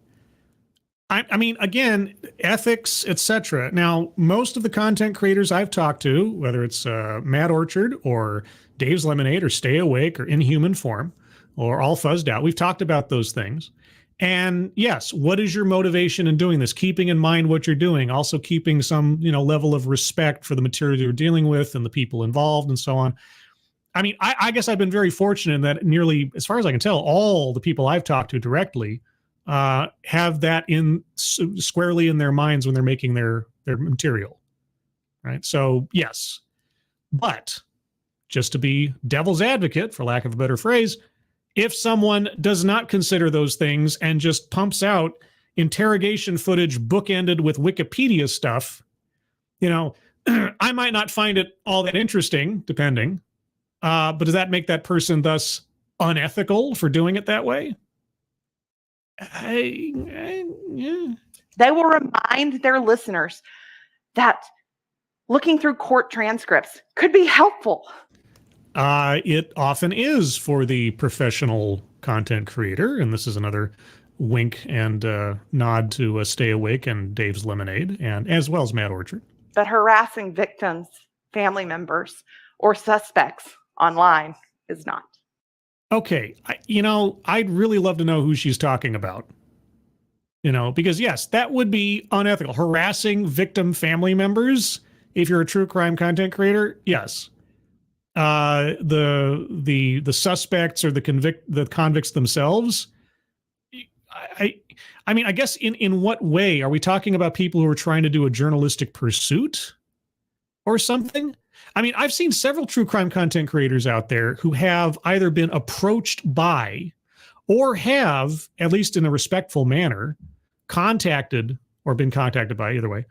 I mean, again, ethics, etc. Now, most of the content creators I've talked to, whether it's Mad Orchard or Dave's Lemonade or Stay Awake or Inhuman Form or All Fuzzed Out, we've talked about those things. And yes, what is your motivation in doing this? Keeping in mind what you're doing, also keeping some, level of respect for the material you're dealing with and the people involved and so on. I mean, I guess I've been very fortunate that nearly, as far as I can tell, all the people I've talked to directly have that squarely in their minds when they're making their material, right? So yes, but just to be devil's advocate, for lack of a better phrase, if someone does not consider those things and just pumps out interrogation footage bookended with Wikipedia stuff, I might not find it all that interesting, depending. But does that make that person thus unethical for doing it that way? Yeah. They will remind their listeners that looking through court transcripts could be helpful. It often is for the professional content creator, and this is another wink and nod to Stay Awake and Dave's Lemonade, and as well as Mad Orchard. But harassing victims, family members, or suspects online is not. Okay, I'd really love to know who she's talking about. Because yes, that would be unethical. Harassing victim family members, if you're a true crime content creator, yes. The suspects or the convicts themselves. I mean, I guess in what way are we talking about? People who are trying to do a journalistic pursuit or something? I mean, I've seen several true crime content creators out there who have either been approached by or have, at least in a respectful manner, contacted or been contacted by, either way,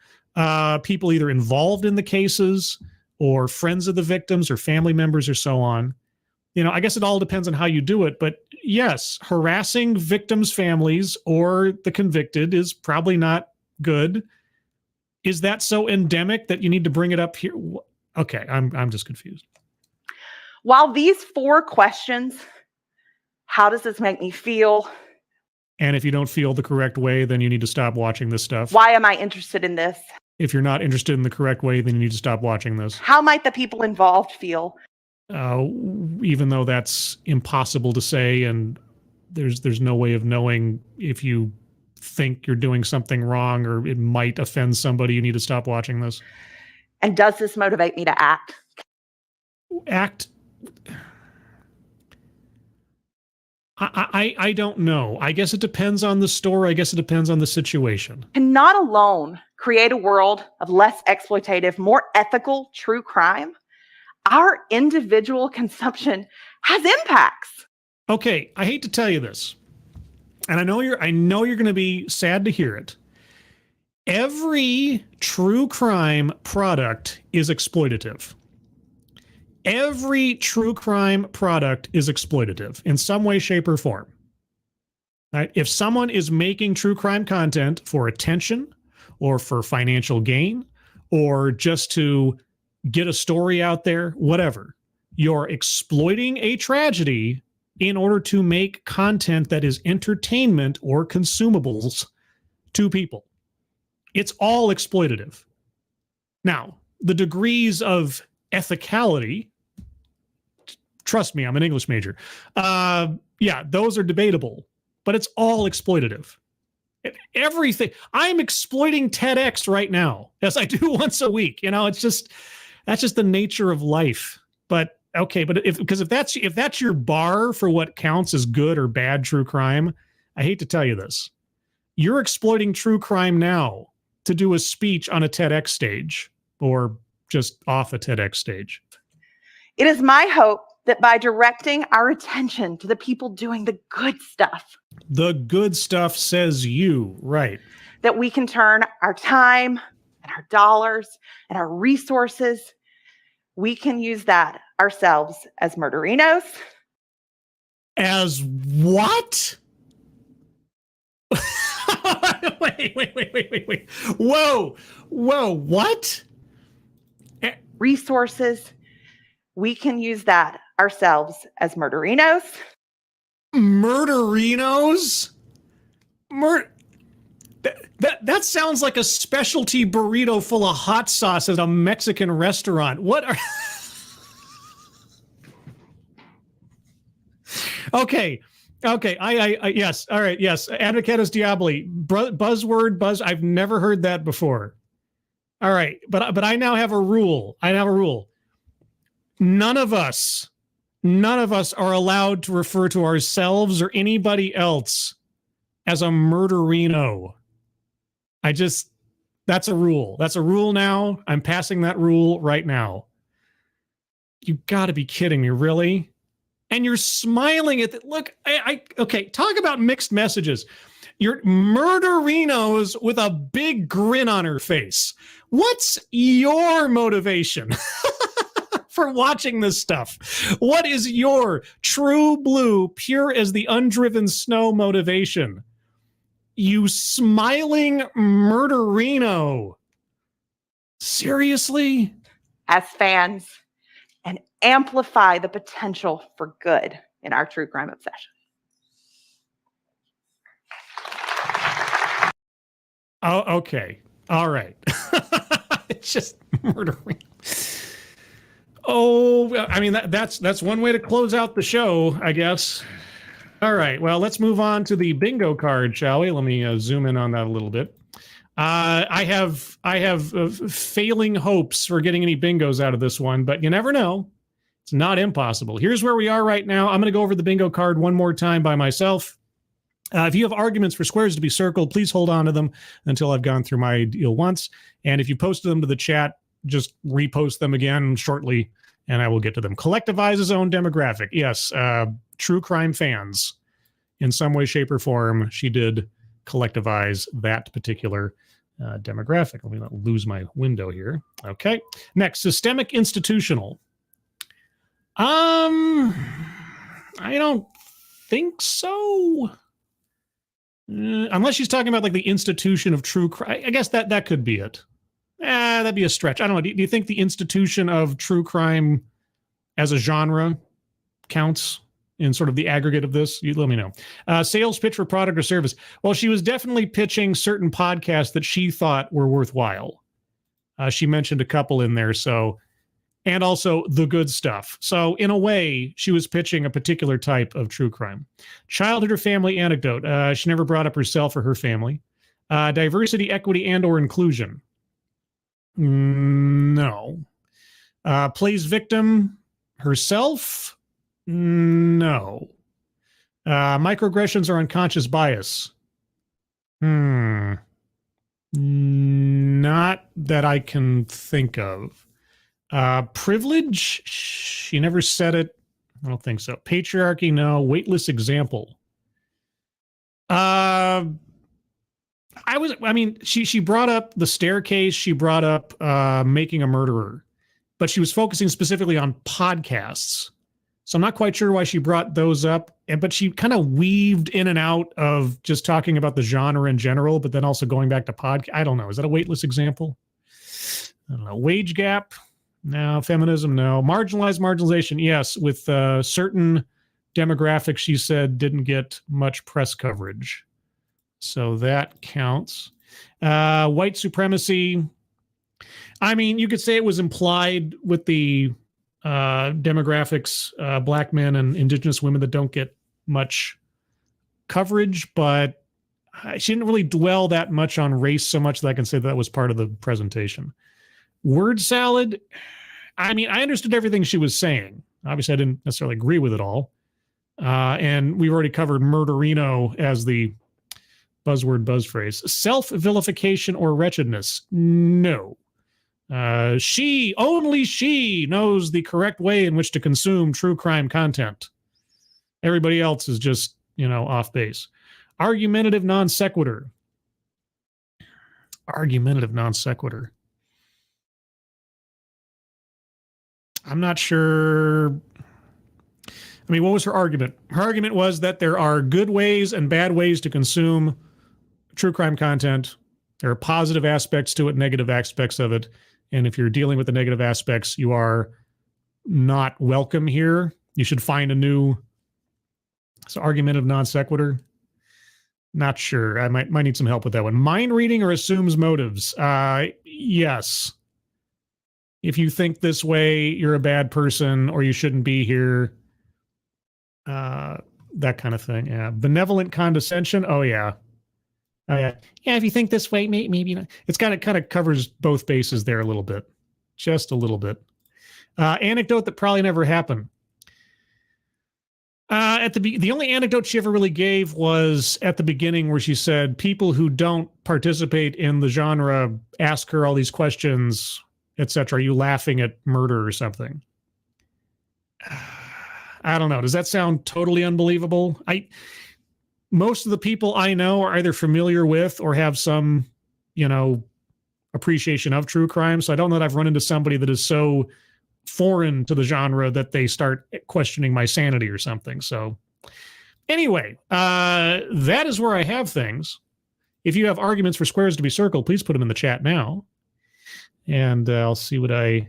people either involved in the cases or friends of the victims or family members or so on. I guess it all depends on how you do it. But yes, harassing victims' families or the convicted is probably not good. Is that so endemic that you need to bring it up here? Okay, I'm just confused. While these 4 questions, how does this make me feel? And if you don't feel the correct way, then you need to stop watching this stuff. Why am I interested in this? If you're not interested in the correct way, then you need to stop watching this. How might the people involved feel? Even though that's impossible to say, and there's no way of knowing if you think you're doing something wrong or it might offend somebody, you need to stop watching this. And does this motivate me to act? Act? I don't know. I guess it depends on the story. I guess it depends on the situation. Cannot alone create a world of less exploitative, more ethical true crime. Our individual consumption has impacts. Okay, I hate to tell you this, and I know you're going to be sad to hear it. Every true crime product is exploitative. Every true crime product is exploitative in some way, shape, or form. Right? If someone is making true crime content for attention or for financial gain or just to get a story out there, whatever, you're exploiting a tragedy in order to make content that is entertainment or consumables to people. It's all exploitative. Now, the degrees of ethicality, trust me, I'm an English major. Yeah, those are debatable, but it's all exploitative. Everything. I'm exploiting TEDx right now, as I do once a week. It's just, that's just the nature of life. But okay, but if that's your bar for what counts as good or bad true crime, I hate to tell you this. You're exploiting true crime now to do a speech on a TEDx stage or just off a TEDx stage. It is my hope that by directing our attention to the people doing the good stuff. The good stuff, says you, right. That we can turn our time and our dollars and our resources, we can use that ourselves as murderinos. As what? Wait. Whoa, what? Resources, we can use that ourselves as murderinos. Murderinos? That sounds like a specialty burrito full of hot sauce at a Mexican restaurant. What are... Okay. Yes. All right. Yes. Advocatus Diaboli. Buzzword. I've never heard that before. All right. But I now have a rule. None of us are allowed to refer to ourselves or anybody else as a murderino. That's a rule. That's a rule now. I'm passing that rule right now. You gotta be kidding me, really? and you're smiling at it. Look, okay, talk about mixed messages. You're murderinos with a big grin on her face. What's your motivation for watching this stuff? What is your true blue, pure as the undriven snow motivation? You smiling murderino. Seriously? As fans, and amplify the potential for good in our true crime obsession. Oh, okay. All right. It's just murdering. Oh, I mean, that's one way to close out the show, I guess. All right. Well, let's move on to the bingo card, shall we? Let me zoom in on that a little bit. I have failing hopes for getting any bingos out of this one, but you never know. It's not impossible. Here's where we are right now. I'm going to go over the bingo card one more time by myself. If you have arguments for squares to be circled, please hold on to them until I've gone through my deal once. And if you posted them to the chat, just repost them again shortly, and I will get to them. Collectivize his own demographic. Yes, true crime fans. In some way, shape, or form, she did collectivize that particular demographic. Let me not lose my window here. Okay. Next, systemic institutional. I don't think so. Unless she's talking about like the institution of true crime. I guess that could be it. That'd be a stretch. I don't know. Do you think the institution of true crime as a genre counts in sort of the aggregate of this? You let me know. Sales pitch for product or service. Well, she was definitely pitching certain podcasts that she thought were worthwhile. She mentioned a couple in there. So, and also the good stuff. So in a way, she was pitching a particular type of true crime. Childhood or family anecdote. She never brought up herself or her family. Diversity, equity, and or inclusion. No. Plays victim herself? No. Microaggressions or unconscious bias? Not that I can think of. Privilege? She never said it. I don't think so. Patriarchy? No. Weightless example. She brought up the staircase. She brought up making a murderer, but she was focusing specifically on podcasts. So I'm not quite sure why she brought those up. But she kind of weaved in and out of just talking about the genre in general, but then also going back to podcast. I don't know. Is that a weightless example? I don't know. Wage gap? No. Feminism? No. Marginalization? Yes. With certain demographics, she said didn't get much press coverage. So that counts. White supremacy. I mean, you could say it was implied with the demographics, black men and indigenous women that don't get much coverage, but she didn't really dwell that much on race so much that I can say that was part of the presentation. Word salad. I mean, I understood everything she was saying. Obviously, I didn't necessarily agree with it all. And we've already covered murderino as the buzzword buzz phrase. Self-vilification or wretchedness? No. Only she knows the correct way in which to consume true crime content. Everybody else is just, off base. Argumentative non sequitur. Argumentative non sequitur. I'm not sure. I mean, what was her argument? Her argument was that there are good ways and bad ways to consume true crime content. There are positive aspects to it, negative aspects of it. And if you're dealing with the negative aspects, you are not welcome here. You should find a new argument of non sequitur. Not sure. I might need some help with that one. Mind reading or assumes motives? Yes. If you think this way, you're a bad person or you shouldn't be here. That kind of thing. Yeah. Benevolent condescension. Oh yeah. Yeah, if you think this way, maybe not. It's kind of covers both bases there a little bit. Just a little bit. Anecdote that probably never happened. The only anecdote she ever really gave was at the beginning where she said people who don't participate in the genre ask her all these questions, etc. Are you laughing at murder or something? I don't know. Does that sound totally unbelievable? Most of the people I know are either familiar with or have some, appreciation of true crime. So I don't know that I've run into somebody that is so foreign to the genre that they start questioning my sanity or something. So anyway, that is where I have things. If you have arguments for squares to be circled, please put them in the chat now. And I'll see what I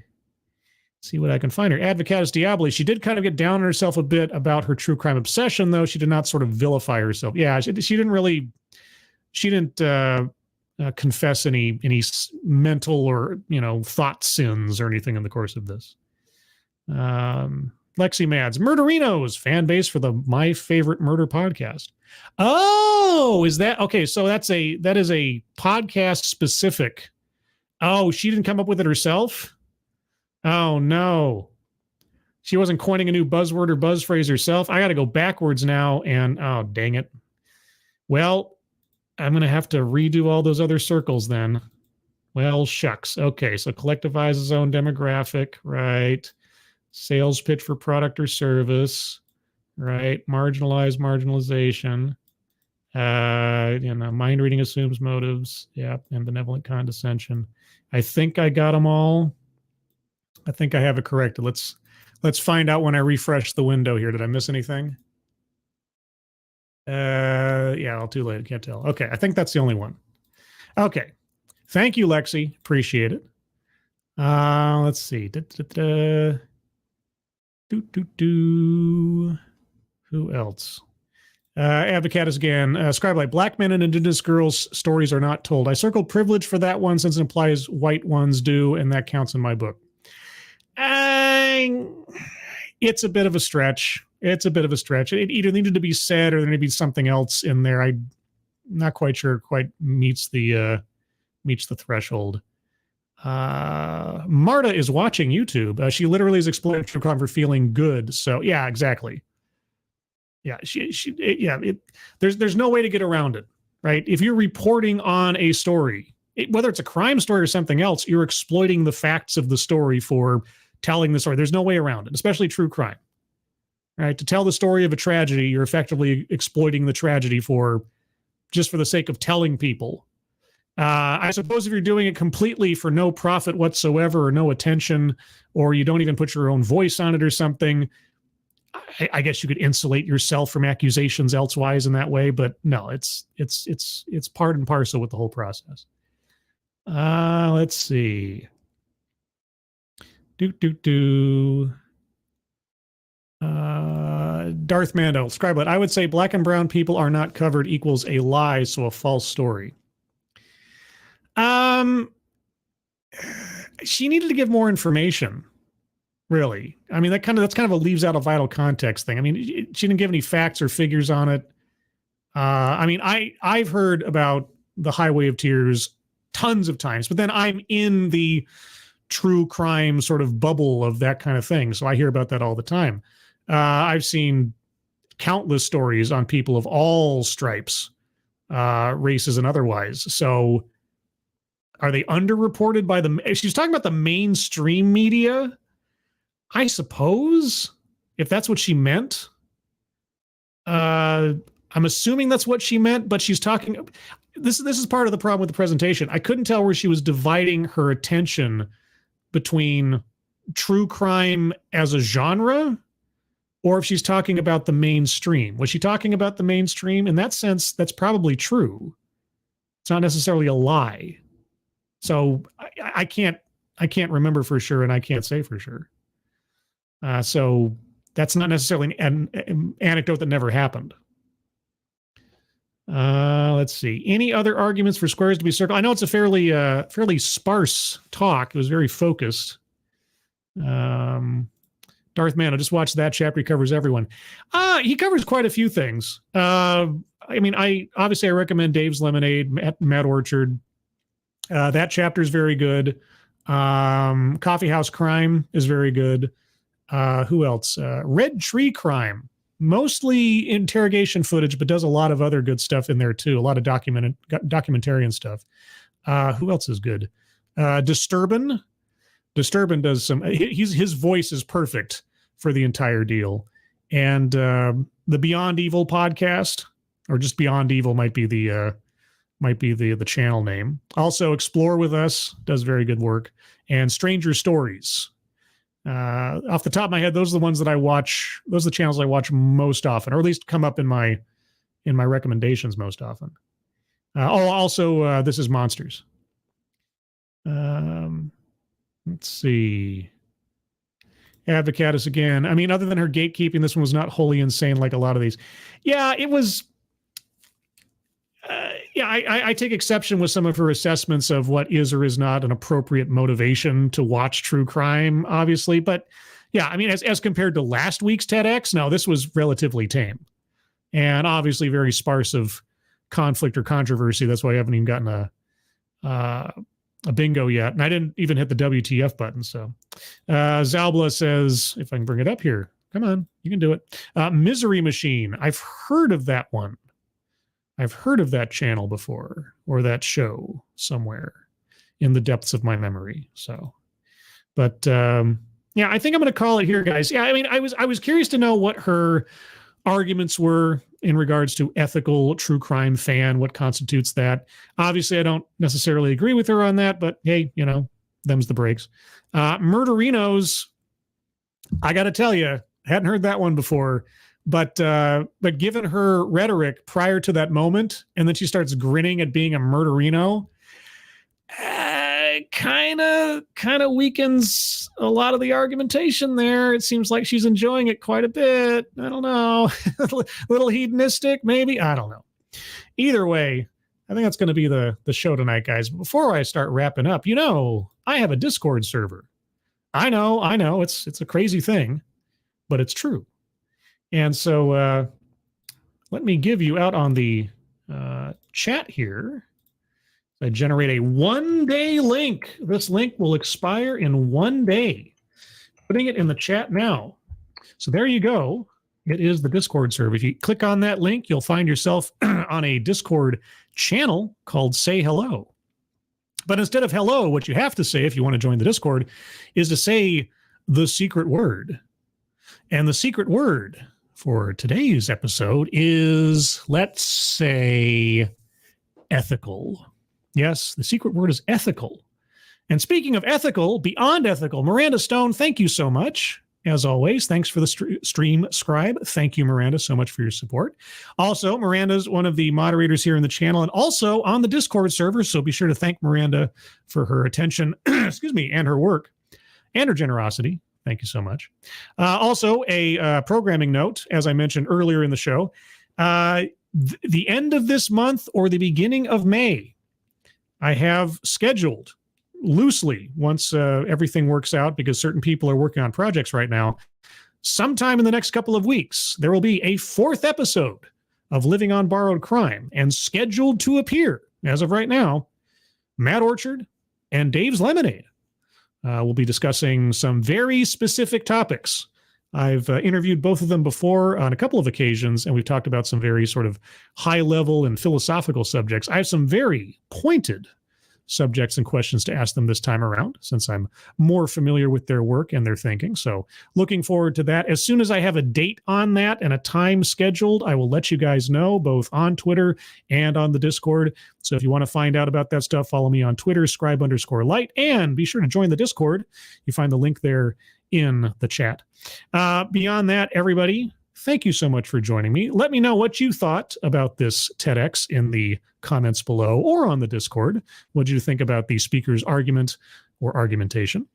can find her. Advocatus Diaboli. She did kind of get down on herself a bit about her true crime obsession, though. She did not sort of vilify herself. Yeah, she didn't confess any mental or, thought sins or anything in the course of this. Lexi Mads. Murderinos, fan base for the My Favorite Murder podcast. Oh, is that okay? So that is a podcast specific. Oh, she didn't come up with it herself? Oh no. She wasn't coining a new buzzword or buzz phrase herself. I got to go backwards now and oh, dang it. Well, I'm going to have to redo all those other circles then. Well, shucks. Okay, so collectivize his own demographic, right? Sales pitch for product or service, right? Marginalize marginalization. Mind reading assumes motives. Yep, and benevolent condescension. I think I got them all. I think I have it corrected. Let's find out when I refresh the window here. Did I miss anything? Yeah, too late. I can't tell. Okay, I think that's the only one. Okay. Thank you, Lexi. Appreciate it. Let's see. Who else? Advocatus again. Scribelight. Black men and indigenous girls' stories are not told. I circled privilege for that one since it implies white ones do, and that counts in my book. It's a bit of a stretch. It either needed to be said or there needed to be something else in there. I'm not quite sure it quite meets the threshold. Marta is watching YouTube. She literally is exploring true crime for feeling good. So yeah, exactly. Yeah, there's no way to get around it, right? If you're reporting on a story, whether it's a crime story or something else, you're exploiting the facts of the story for telling the story. There's no way around it, especially true crime, right? To tell the story of a tragedy, you're effectively exploiting the tragedy just for the sake of telling people. I suppose if you're doing it completely for no profit whatsoever or no attention, or you don't even put your own voice on it or something, I guess you could insulate yourself from accusations elsewise in that way. But no, it's part and parcel with the whole process. Let's see. Darth Mando, Scribelet. I would say black and brown people are not covered equals a lie, so a false story. She needed to give more information, really. I mean, that's kind of a leaves out a vital context thing. I mean, she didn't give any facts or figures on it. I've heard about the Highway of Tears tons of times, but then I'm in the true crime sort of bubble of that kind of thing. So I hear about that all the time. I've seen countless stories on people of all stripes, races and otherwise. So are they underreported by she's talking about the mainstream media, I suppose, if that's what she meant. I'm assuming that's what she meant, but she's talking, this is part of the problem with the presentation. I couldn't tell where she was dividing her attention between true crime as a genre or if she's talking about the mainstream. Was she talking about the mainstream? In that sense, that's probably true. It's not necessarily a lie. So I can't remember for sure, and I can't say for sure. So that's not necessarily an anecdote that never happened. Let's see. Any other arguments for squares to be circled? I know it's a fairly sparse talk. It was very focused. Darth Mano, just watch that chapter. He covers everyone. He covers quite a few things. I recommend Dave's Lemonade, Mad Orchard. That chapter is very good. Coffee House Crime is very good. Who else? Red Tree Crime. Mostly interrogation footage, but does a lot of other good stuff in there too. A lot of documentarian stuff. Who else is good? Disturbin does some. His voice is perfect for the entire deal. and the Beyond Evil podcast, or just Beyond Evil might be the channel name. Also, Explore With Us does very good work, and Stranger Stories. Off the top of my head, those are the ones that I watch. Those are the channels I watch most often, or at least come up in my recommendations most often. Also, This Is Monsters. Let's see. Advocatus again. I mean, other than her gatekeeping, this one was not wholly insane like a lot of these. Yeah, it was. I take exception with some of her assessments of what is or is not an appropriate motivation to watch true crime, obviously. But yeah, I mean, as compared to last week's TEDx, no, this was relatively tame and obviously very sparse of conflict or controversy. That's why I haven't even gotten a bingo yet. And I didn't even hit the WTF button. So Zalbla says, if I can bring it up here, come on, you can do it. Misery Machine. I've heard of that one. I've heard of that channel before, or that show somewhere in the depths of my memory. So, but yeah, I think I'm going to call it here, guys. Yeah, I mean, I was curious to know what her arguments were in regards to ethical true crime fan, what constitutes that. Obviously, I don't necessarily agree with her on that, but hey, you know, them's the breaks. Murderinos, I got to tell you, hadn't heard that one before. But given her rhetoric prior to that moment, and then she starts grinning at being a murderino, kind of weakens a lot of the argumentation there. It seems like she's enjoying it quite a bit. I don't know, a little hedonistic, maybe. I don't know. Either way, I think that's going to be the show tonight, guys. But before I start wrapping up, you know, I have a Discord server. I know, it's a crazy thing, but it's true. And so let me give you out on the chat here. I generate a 1-day link. This link will expire in 1 day. Putting it in the chat now. So there you go. It is the Discord server. If you click on that link, you'll find yourself on a Discord channel called Say Hello. But instead of hello, what you have to say if you want to join the Discord is to say the secret word. And the secret word for today's episode is, let's say, ethical. Yes, the secret word is ethical. And speaking of ethical, beyond ethical, Miranda Stone, thank you so much. As always, thanks for the stream scribe. Thank you, Miranda, so much for your support. Also, Miranda's one of the moderators here in the channel and also on the Discord server, so be sure to thank Miranda for her attention, excuse me, and her work and her generosity. Thank you so much. Also, a programming note, as I mentioned earlier in the show, the end of this month or the beginning of May, I have scheduled loosely, once everything works out, because certain people are working on projects right now, sometime in the next couple of weeks, there will be a 4th episode of Living on Borrowed Crime, and scheduled to appear, as of right now, Matt Orchard and Dave's Lemonade. We'll be discussing some very specific topics. I've interviewed both of them before on a couple of occasions, and we've talked about some very sort of high-level and philosophical subjects. I have some very pointed subjects and questions to ask them this time around, since I'm more familiar with their work and their thinking. So looking forward to that. As soon as I have a date on that and a time scheduled, I will let you guys know, both on Twitter and on the Discord. So if you want to find out about that stuff, follow me on Twitter, scribe_light, and be sure to join the Discord. You find the link there in the chat. Beyond that, everybody, thank you so much for joining me. Let me know what you thought about this TEDx in the comments below or on the Discord. What did you think about the speaker's argument or argumentation?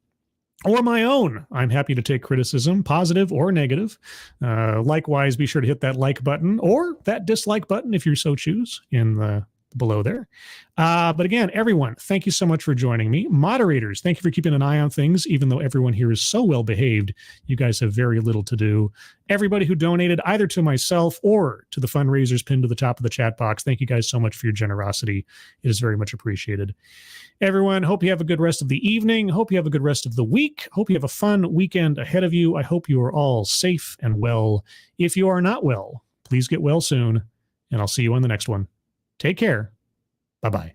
Or my own. I'm happy to take criticism, positive or negative. Likewise, be sure to hit that like button or that dislike button if you so choose in the below there. But again, everyone, thank you so much for joining me. Moderators, thank you for keeping an eye on things, even though everyone here is so well behaved. You guys have very little to do. Everybody who donated either to myself or to the fundraisers pinned to the top of the chat box, thank you guys so much for your generosity. It is very much appreciated. Everyone, hope you have a good rest of the evening. Hope you have a good rest of the week. Hope you have a fun weekend ahead of you. I hope you are all safe and well. If you are not well, please get well soon, and I'll see you on the next one. Take care. Bye-bye.